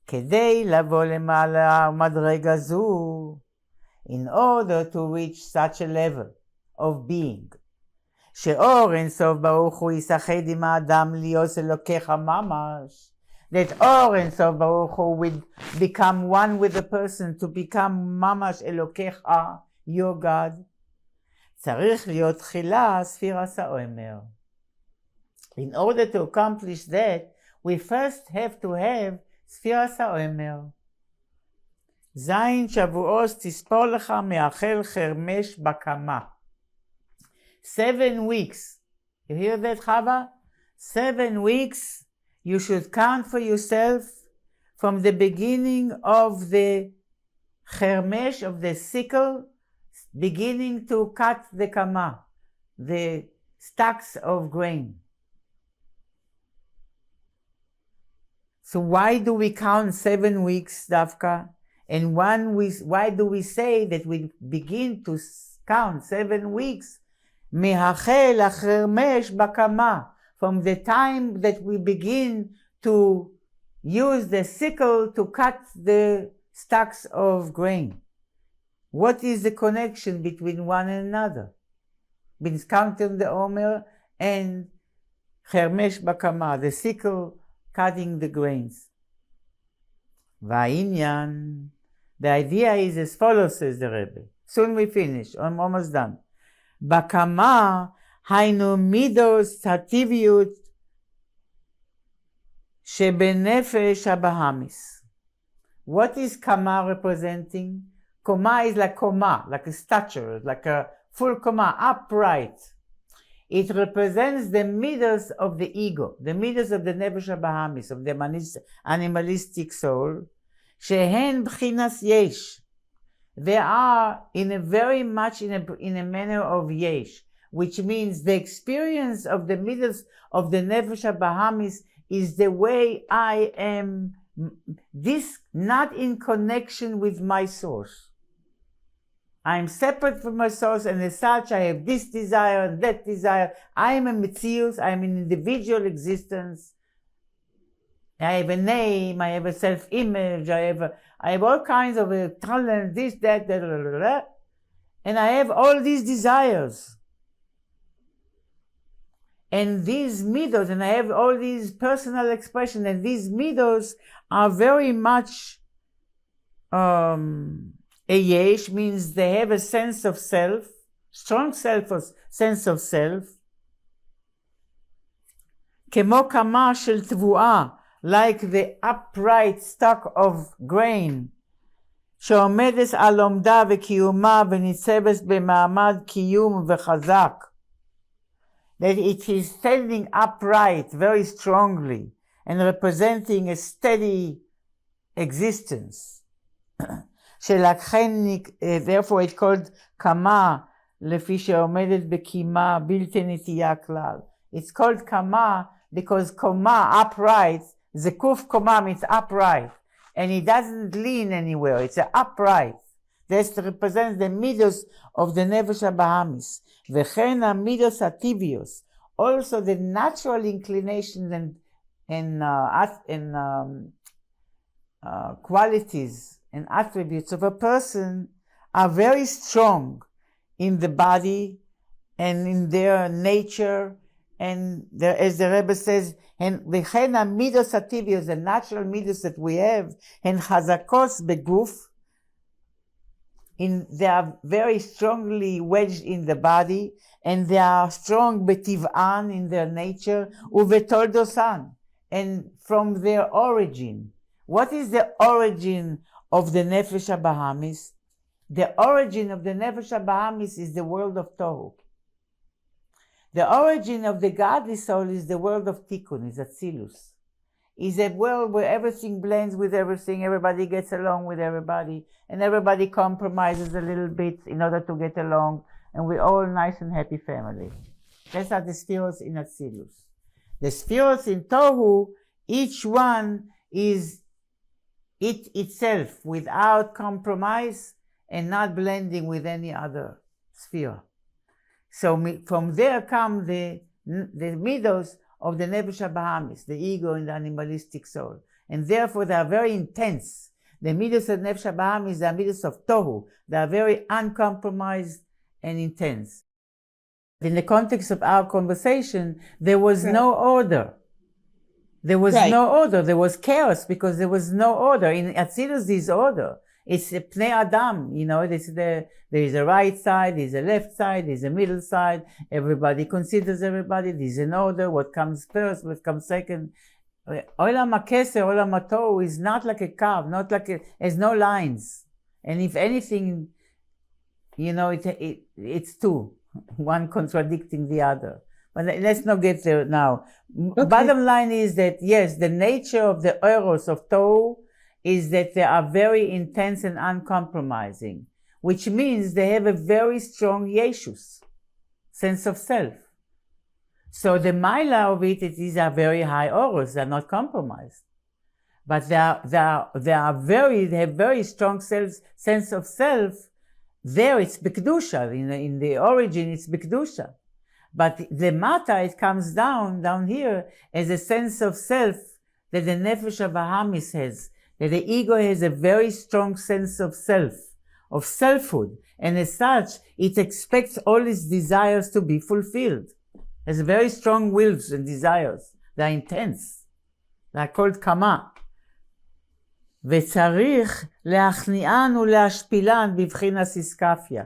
כדי לבוא למעלה מדרגה זו, in order to reach such a level of being, שאור אין סוף ברוך הוא ישחד עם האדם להיות אלוקיך ממש, that אור אין סוף ברוך הוא would become one with the person, to become ממש אלוקיך, your God, צריך להיות תחילה ספירת העומר. In order to accomplish that, we first have to have ספירת העומר. זין שבועos תספור לך מאכל חרמש בקמה. 7 weeks. You hear that, Chava? 7 weeks you should count for yourself from the beginning of the חרמש, of the sickle, beginning to cut the kama, the stacks of grain. So why do we count 7 weeks, Davka? And why do we say that we begin to count 7 weeks? Mehachel achirmesh bakama, from the time that we begin to use the sickle to cut the stacks of grain. What is the connection between one and another? Between counting the omer and chirmesh bakama, the sickle cutting the grains. Va'inyan, the idea is as follows, says the Rebbe. Soon we finish, I'm almost done. Bakama haynu midos hativiyut shebenefesh habahamis. What is kama representing? Kama is like koma, like a stature, like a full kama, upright. It represents the midas of the ego, the midas of the nefesh habahamis, of the animalistic soul. Shehen b'chinas yesh. They are in a very much in a manner of yesh, which means the experience of the midas of the nefesh habahamis is the way I am, this not in connection with my source. I am separate from my source, and as such I have this desire and that desire. I am a metzius, I am an individual existence. I have a name, I have a self-image, I have all kinds of talent, this, that, and I have all these desires. And these midos, and I have all these personal expressions, and these midos are very much a yesh, means they have a sense of self, strong sense of self. כמו כמה של תבואה, like the upright stalk of grain, שעומדת על עומדה וקיומה וניצבת במעמד קיום וחזק. That it is standing upright very strongly and representing a steady existence. Therefore it's called kama, לפי שעומדת בקימה בלתי נטייה כלל. It's called kama because koma, upright, the kuf koma means upright, and it doesn't lean anywhere, it's upright. That represents the midos of the nefesh habahamis. V'chen midos ativios, also the natural inclinations and qualities and attributes of a person are very strong in the body and in their nature, and there, as the Rebbe says, and v'chen midos ativios, the natural midos that we have, and chazakos beguf, they are very strongly wedged in the body, and they are strong betiv'an in their nature, uvetoldosan, and from their origin. What is the origin of the nefesh habahamis? The origin of the nefesh habahamis is the world of tohu. The origin of the godly soul is the world of tikkun, is atzilus. Is a world where everything blends with everything, everybody gets along with everybody, and everybody compromises a little bit in order to get along, and we're all nice and happy family. These are the spheres in Atzilus. The spheres in Tohu, each one is it itself, without compromise and not blending with any other sphere. So from there come the midos of the Nefesh HaBahamis, the ego and the animalistic soul. And therefore they are very intense. The midos of Nefesh HaBahamis, the midos of Tohu, they are very uncompromised and intense. In the context of our conversation, there was no order. There was no order. There was chaos because there was no order. In Atzilus, there is order. It's a Pnei Adam, there is a right side, there's a left side, there's a middle side. Everybody considers everybody. There's an order. What comes first, what comes second. Olam HaKeser, Olam HaTohu is not like a curve, there's no lines. And if anything, it's two, one contradicting the other. But let's not get there now. Okay. Bottom line is that, yes, the nature of the Eros of Tohu is that they are very intense and uncompromising, which means they have a very strong Yeshus, sense of self. So the Maila of it is a very high Oros, they're not compromised. But they have very strong sense of self. There it's B'Kedusha, in the origin it's B'Kedusha. But the Mata, it comes down here, as a sense of self that the Nefesh HaBahamis has. That the ego has a very strong sense of self, of selfhood, and as such, it expects all its desires to be fulfilled. It has very strong wills and desires. They are intense. They are called kama. וצריך להכניען ולהשפילן בבחינת איסקפיה.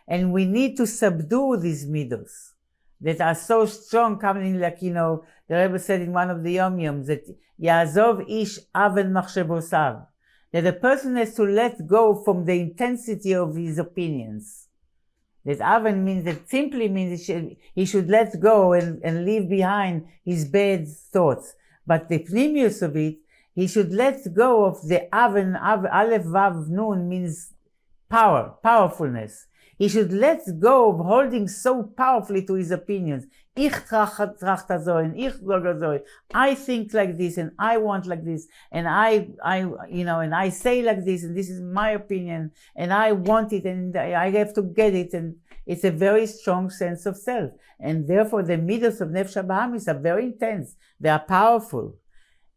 And we need to subdue these midos that are so strong, coming like, the Rebbe said in one of the Yom-Yoms, that Ya'azov ish aven machshevosav, that a person has to let go from the intensity of his opinions. That aven means, that simply means he should let go and leave behind his bad thoughts. But the pnimius of it, he should let go of the aven, aleph, vav, nun means power, powerfulness. He should let go of holding so powerfully to his opinions. Ich trachte so, and ich sage so. I think like this, and I want like this, and I say like this, and this is my opinion, and I want it, and I have to get it, and it's a very strong sense of self. And therefore, the midos of Nefesh HaBahamis are very intense. They are powerful.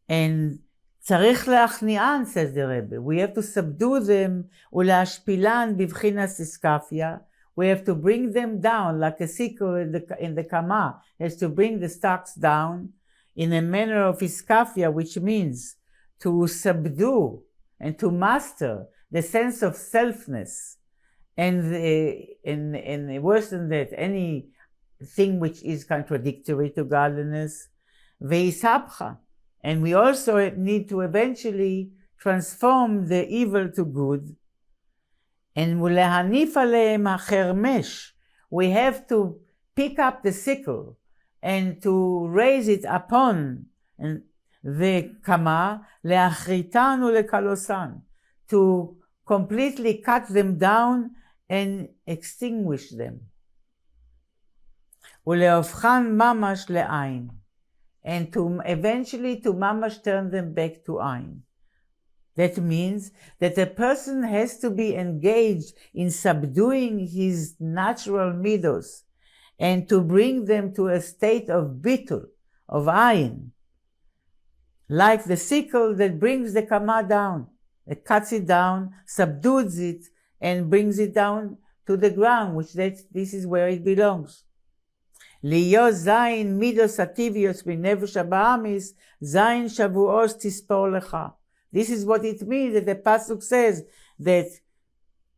And צריך להכניען, says the Rebbe. We have to subdue them, ולהשפילן בבחינת איסקפיה. We have to bring them down, like a sickle in the kama has to bring the stalks down in a manner of iskafia, which means to subdue and to master the sense of selfness, and worse than that, anything which is contradictory to godliness. Veisabcha. And we also need to eventually transform the evil to good. And mulehanif aleim hachermesh. We have to pick up the sickle and to raise it upon the kama, leachritan ulekalosan, to completely cut them down and extinguish them. Uleofchan mamash le'ain. And to eventually to mamash turn them back to Ain. That means that a person has to be engaged in subduing his natural midos and to bring them to a state of bitul, of Ain. Like the sickle that brings the kama down. It cuts it down, subdues it, and brings it down to the ground, this is where it belongs. Liyo zayin midos ativios b'nefesh habahamis, zayin shavuos tispor lecha. This is what it means that the pasuk says that,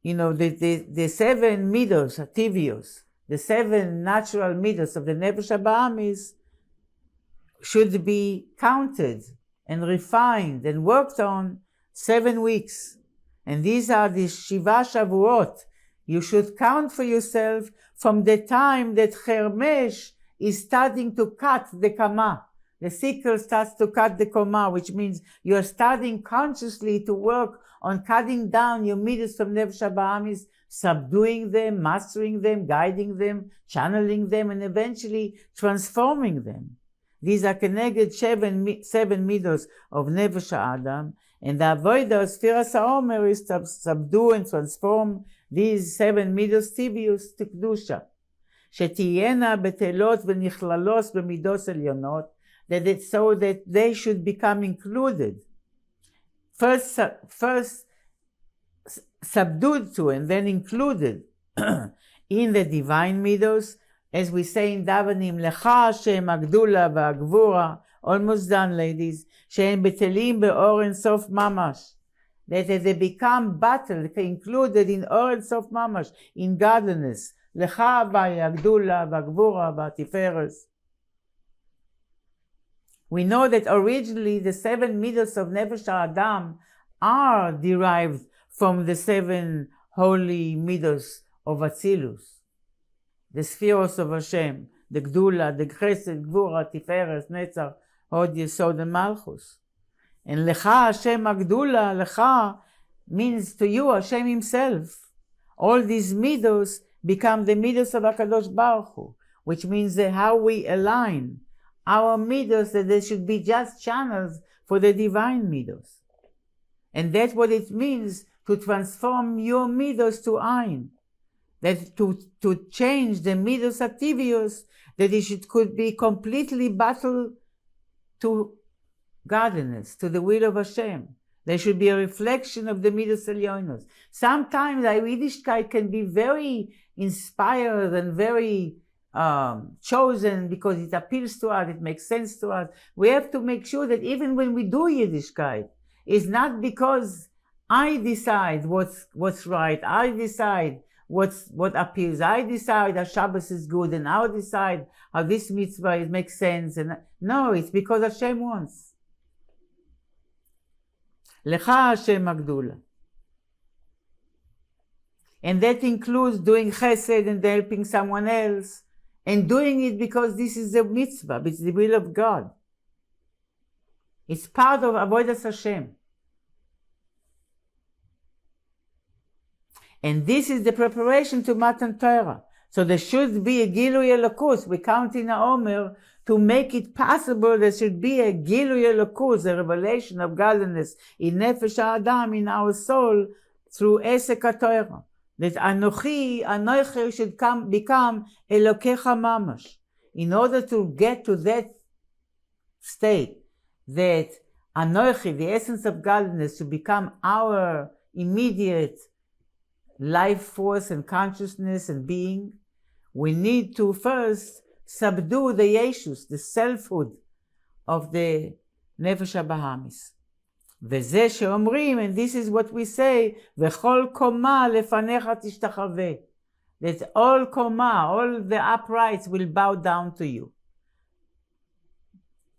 the 7 midos ativios, the 7 natural midos of the nefesh habahamis should be counted and refined and worked on 7 weeks. And these are the Shiva Shavuot. You should count for yourself from the time that Chermesh is starting to cut the kama, the sickle starts to cut the koma, which means you're starting consciously to work on cutting down your midas from Nefesh HaBahamis, subduing them, mastering them, guiding them, channeling them, and eventually transforming them. These are keneged seven midos of Nefesh HaAdam, and the avodah of Sfiras HaOmer is to subdue and transform these seven midos tibius to Kedusha. שתהיינה בטלות ונכללות במידות עליונות, so that they should become included. First subdued to and then included in the divine midos, as we say in davening, Lecha Hashem הגדולה והגבורה, almost done ladies, שהם בטלים באור אין סוף ממש, that they become battle, included in אור אין סוף ממש, in godliness, לך הגדולה והגבורה והתפארת. We know that originally the seven midos of Nefesh HaAdam are derived from the seven holy midos of Atzilus, the spheros of Hashem, the Gdula, the Chesed, Gvura, Tiferet, Netzach, Hod, Yesod, and Malchus. And Lecha Hashem HaGdula, Lecha means to you Hashem Himself. All these midos become the midos of HaKadosh Baruch Hu, which means that how we align our midos, that they should be just channels for the divine midos. And that's what it means to transform your midos to Ein. That to change the midos activios, that it could be completely battle to godliness, to the will of Hashem. There should be a reflection of the midos elyonos. Sometimes our Yiddishkeit can be very inspired and very chosen because it appeals to us, it makes sense to us. We have to make sure that even when we do Yiddishkeit, it's not because I decide what's right, I decide what appeals, I decide how Shabbos is good, and I decide how this mitzvah makes sense. And no, it's because Hashem wants. Lecha Hashem HaGdula. And that includes doing chesed and helping someone else, and doing it because this is the mitzvah, it's the will of God. It's part of avodas Hashem. And this is the preparation to Matan Torah. So there should be a Gilui Elokus. We count in HaOmer to make it possible there should be a Gilui Elokus, a revelation of godliness in Nefesh HaAdam, in our soul, through Esek HaTorah. That Anochi should become Elokecha Mamash. In order to get to that state, that Anochi, the essence of godliness, should become our immediate life force and consciousness and being, we need to first subdue the Yeshus, the selfhood of the Nefesh HaBahamis. וזה שאומרים, and this is what we say, וכל קומה לפניך תשתחווה, that all קומה, all the uprights will bow down to you.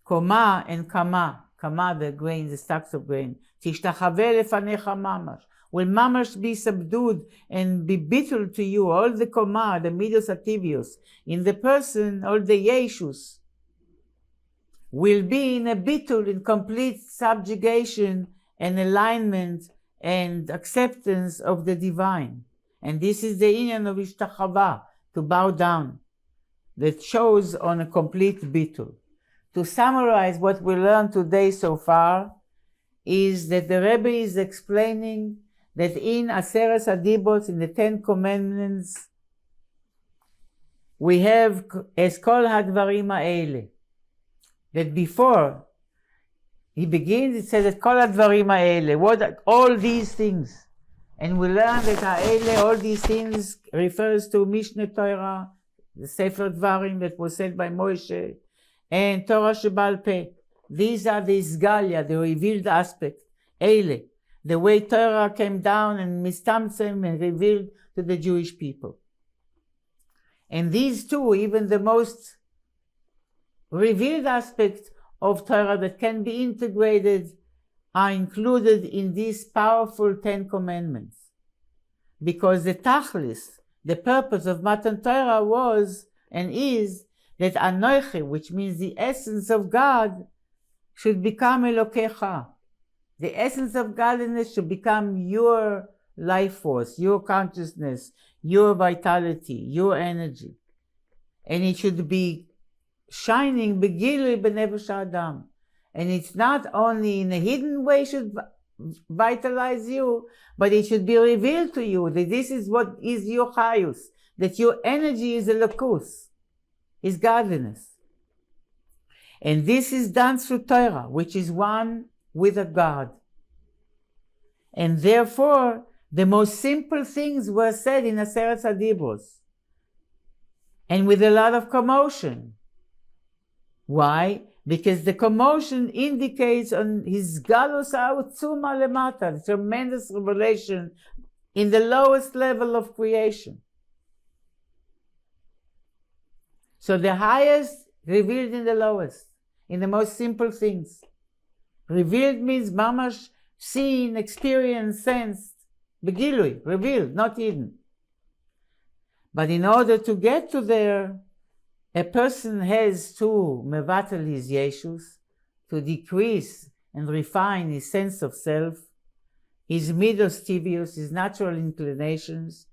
קומה and קמה, קמה the grain, the stacks of grain, תשתחווה לפניך ממש, will mamash be subdued and be bittul to you, all the koma, the midos activios, in the person, all the yeshus, will be in a bittul, in complete subjugation and alignment and acceptance of the divine. And this is the inyan of ishtachava, to bow down, that shows on a complete bittul. To summarize what we learned today so far, is that the Rebbe is explaining that in Aseres Adibos, in the 10 Commandments, we have as kol hadvarim ha'ele. That before he begins, it says that kol hadvarim ha'ele, what all these things. And we learn that ha'ele, all these things, refers to Mishneh Torah, the Sefer Dvarim that was said by Moshe, and Torah Shebal Peh. These are the Isgalia, the revealed aspect, Eile. The way Torah came down and mistamtzem and revealed to the Jewish people. And these two, even the most revealed aspects of Torah that can be integrated, are included in these powerful 10 Commandments. Because the tachlis, the purpose of Matan Torah was and is that Anochi, which means the essence of God, should become Elokecha. The essence of godliness should become your life force, your consciousness, your vitality, your energy. And it should be shining begilui b'nefesh Adam. And it's not only in a hidden way should vitalize you, but it should be revealed to you that this is what is your chayus, that your energy is a lakus, is godliness. And this is done through Torah, which is one with a God. And therefore, the most simple things were said in Aseret HaDibros, and with a lot of commotion. Why? Because the commotion indicates on his galus ha'utzuma lemata, the tremendous revelation in the lowest level of creation. So the highest revealed in the lowest, in the most simple things. Revealed means mamash, seen, experienced, sensed. Begilui, revealed, not hidden. But in order to get to there, a person has to mevatel his yeshus, to decrease and refine his sense of self, his midos tivius, his natural inclinations.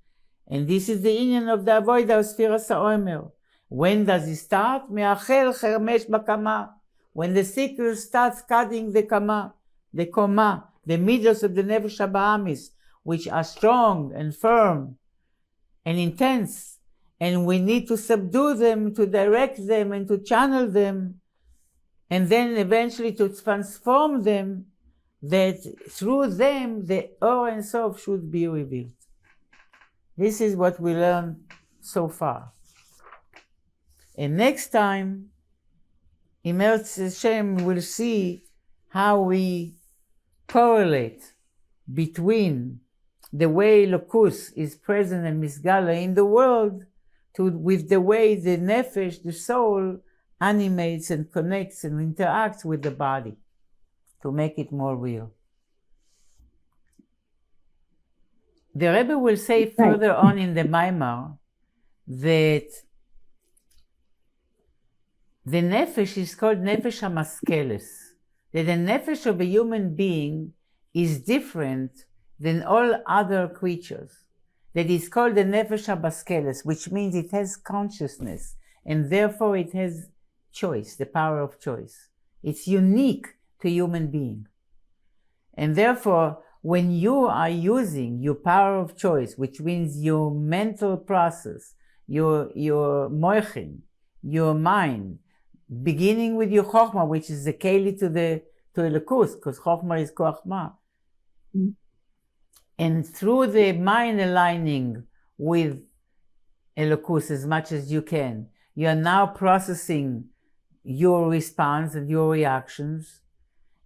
And this is the inyan of the avodah of Sfiras HaOmer. When does it start? Me'achel chermesh bakama. When the seeker starts cutting the kama, the midos of the nefesh habahamis, which are strong and firm and intense, and we need to subdue them, to direct them, and to channel them, and then eventually to transform them, that through them the Or Ein Sof should be revealed. This is what we learned so far. And next time, Emertz Hashem will see how we correlate between the way Lokus is present and Misgala in the world with the way the Nefesh, the soul, animates and connects and interacts with the body to make it more real. The Rebbe will say further on in the Maimar that the Nefesh is called Nefesh HaMaskeles, that the Nefesh of a human being is different than all other creatures. That is called the Nefesh HaMaskeles, which means it has consciousness, and therefore it has choice, the power of choice. It's unique to human being. And therefore, when you are using your power of choice, which means your mental process, your moichin, your mind, beginning with your chokhmah, which is the keli to Elokus, because chokhmah is koachmah, and through the mind aligning with Elokus as much as you can, you are now processing your response and your reactions,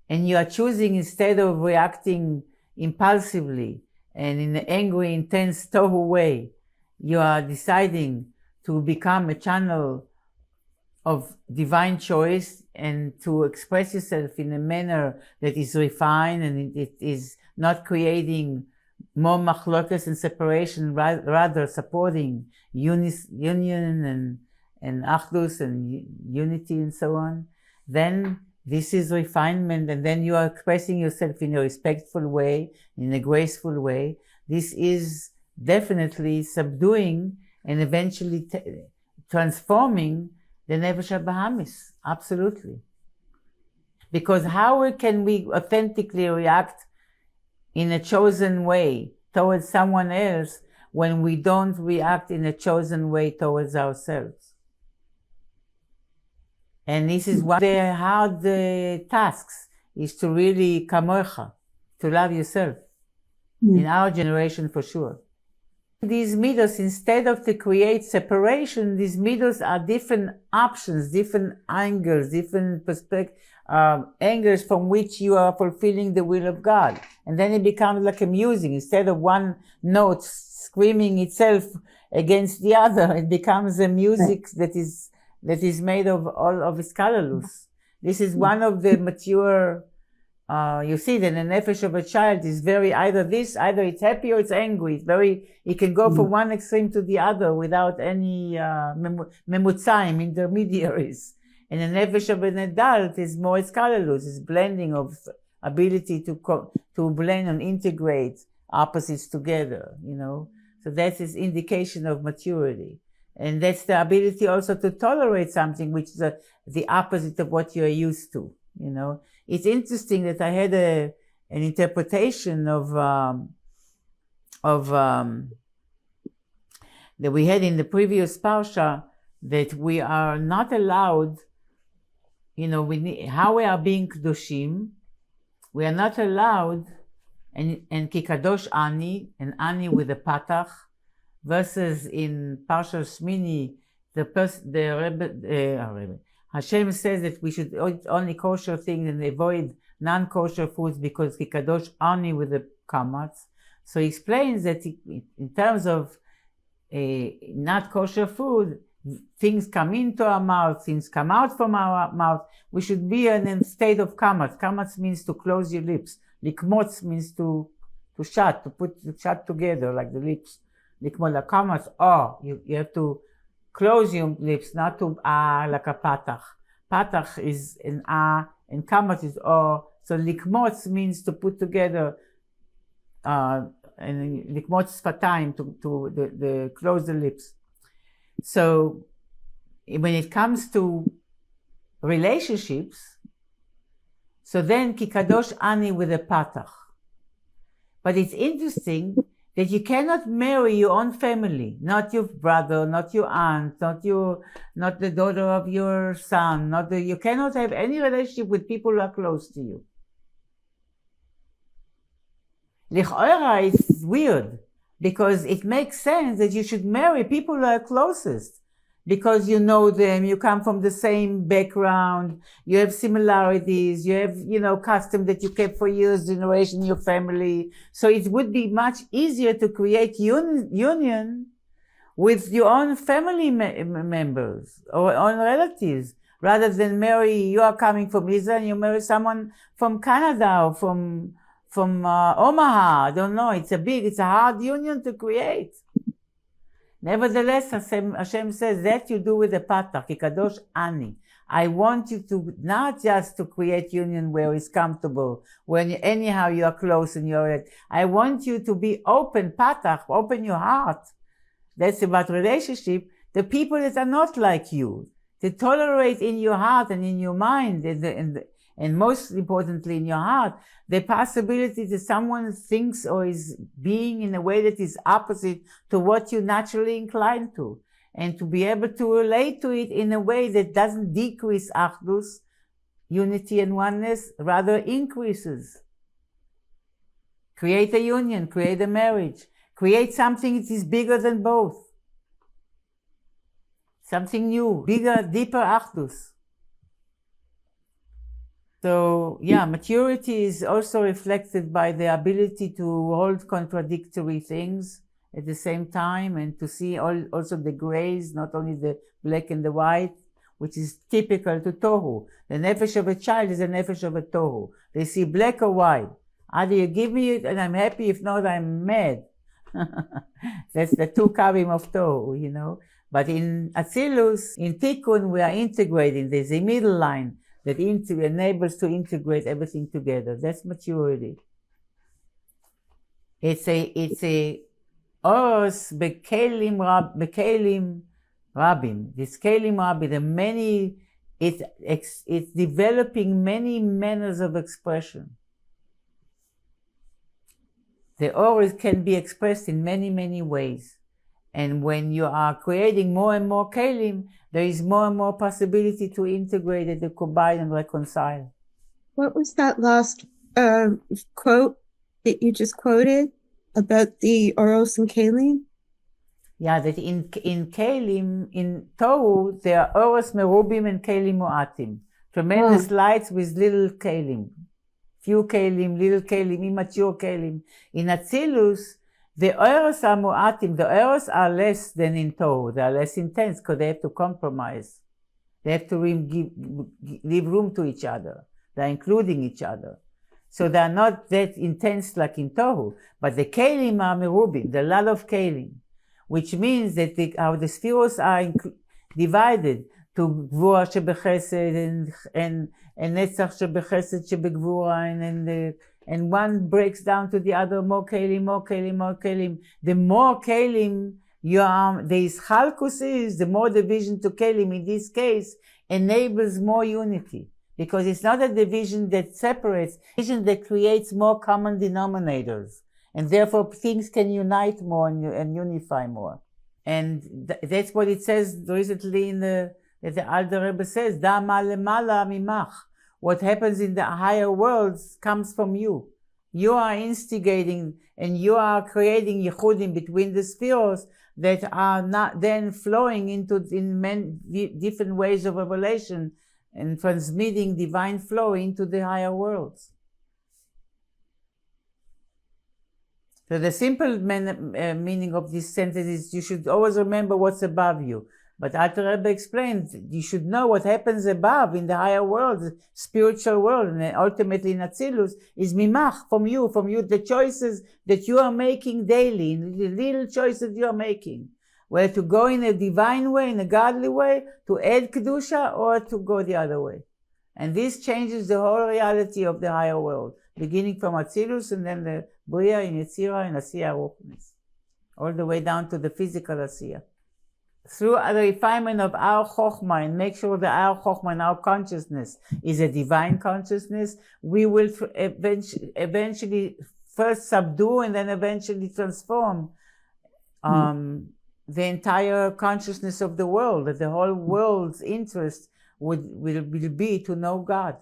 and you are choosing, instead of reacting impulsively and in an angry, intense, tohu way, you are deciding to become a channel of divine choice and to express yourself in a manner that is refined and it is not creating more machlokas and separation, rather supporting union and achdus and unity and so on, then this is refinement, and then you are expressing yourself in a respectful way, in a graceful way. This is definitely subduing and eventually transforming the Nefesh HaBahamis, absolutely. Because how can we authentically react in a chosen way towards someone else when we don't react in a chosen way towards ourselves? And this is one of the hard tasks, is to really kamocha, to love yourself. In our generation, for sure. These midos, instead of to create separation, these midos are different options, different angles, different angles from which you are fulfilling the will of God. And then it becomes like a music. Instead of one note screaming itself against the other, it becomes a music that is made of all of iskalalus. This is one of the mature you see that the nefesh of a child is very either it's happy or it's angry. It can go from one extreme to the other without any memutzaim, intermediaries. And the nefesh of an adult is more escalalus, is blending of ability to blend and integrate opposites together, So that's his indication of maturity. And that's the ability also to tolerate something which is the opposite of what you're used to, It's interesting that I had an interpretation of that we had in the previous parsha, that we are not allowed, how we are being kedoshim, we are not allowed, and ki kadosh ani, and ani with a patach, versus in Parashas Shmini, Hashem says that we should eat only kosher things and avoid non-kosher foods because ki kadosh ani with the kamatz. So he explains that in terms of not kosher food, things come into our mouth, things come out from our mouth. We should be in a state of kamatz. Kamatz means to close your lips. Likmotz means to shut, to shut together like the lips. Likmot kamatz, you have to close your lips, not to like a patach. Patach is an and kamatz is So likmotz means to put together, and likmotz sfatayim, to close the lips. So when it comes to relationships, so then ki kadosh ani with a patach. But it's interesting that you cannot marry your own family, not your brother, not your aunt, not the daughter of your son, you cannot have any relationship with people who are close to you. Lich'ora is weird, because it makes sense that you should marry people who are closest, because you know them, you come from the same background, you have similarities, you have, custom that you kept for years, generation in your family. So it would be much easier to create union with your own family members or own relatives, rather than you are coming from Israel and you marry someone from Canada or from Omaha. I don't know. It's a hard union to create. Nevertheless, Hashem says that you do with the patach, ki kadosh ani. I want you to not just to create union where it's comfortable, when anyhow you are close and I want you to be open, patach, open your heart. That's about relationship. The people that are not like you, to tolerate in your heart and in your mind, and most importantly in your heart, the possibility that someone thinks or is being in a way that is opposite to what you naturally inclined to, and to be able to relate to it in a way that doesn't decrease achdus, unity and oneness, rather increases. Create a union, create a marriage, create something that is bigger than both. Something new, bigger, deeper achdus. So, maturity is also reflected by the ability to hold contradictory things at the same time, and to see also the grays, not only the black and the white, which is typical to tohu. The nefesh of a child is the nefesh of a tohu. They see black or white. Either you give me it and I'm happy, if not, I'm mad. That's the two kavim of tohu, But in Atzilus, in Tikkun, we are integrating. There's a middle line that enables to integrate everything together. That's maturity. It's a oros bekelim rabim. This kelim rabim, it's developing many manners of expression. The oros can be expressed in many, many ways. And when you are creating more and more kelim, there is more and more possibility to integrate it, to combine and reconcile. What was that last quote that you just quoted about the oros and kelim? Yeah, that in kelim, in tohu, there are oros merubim and kelim mu'atim. Tremendous lights with little kelim. Few kelim, little kelim, immature kelim. In Atzilus, the oros are mu'atim. The oros are less than in tohu. They are less intense because they have to compromise. They have to leave room to each other. They're including each other. So they are not that intense like in Tohu. But the Kelim are Merubim, the lot of Kelim, which means that how the spheres are divided to Gvura Shebechesed and Netzach Shebechesed Shebegvura, and one breaks down to the other, more Kelim, more Kelim, more Kelim. The more Kelim the Ischalkus is, the more division to Kelim in this case enables more unity. Because it's not a division that separates, it's a division that creates more common denominators. And therefore things can unite more and unify more. And that's what it says recently that the Alter Rebbe says, Da ma lemala mimach. What happens in the higher worlds comes from you. You are instigating and you are creating yichudim between the spheres that are not then flowing in different ways of revelation and transmitting divine flow into the higher worlds. So the simple meaning of this sentence is you should always remember what's above you. But Alter Rebbe explains you should know what happens above in the higher world, the spiritual world, and ultimately in Atzilus is mimach, from you, the choices that you are making daily, the little choices you are making. Whether to go in a divine way, in a godly way, to add Kedusha, or to go the other way. And this changes the whole reality of the higher world, beginning from Atzilus and then the Bria in Yetzirah and Asiya Ruchnis, all the way down to the physical Asiya. Through the refinement of our Chokhmah, and make sure that our Chokhmah and our consciousness is a divine consciousness, we will eventually first subdue and then eventually transform the entire consciousness of the world, that the whole world's interest will be to know God.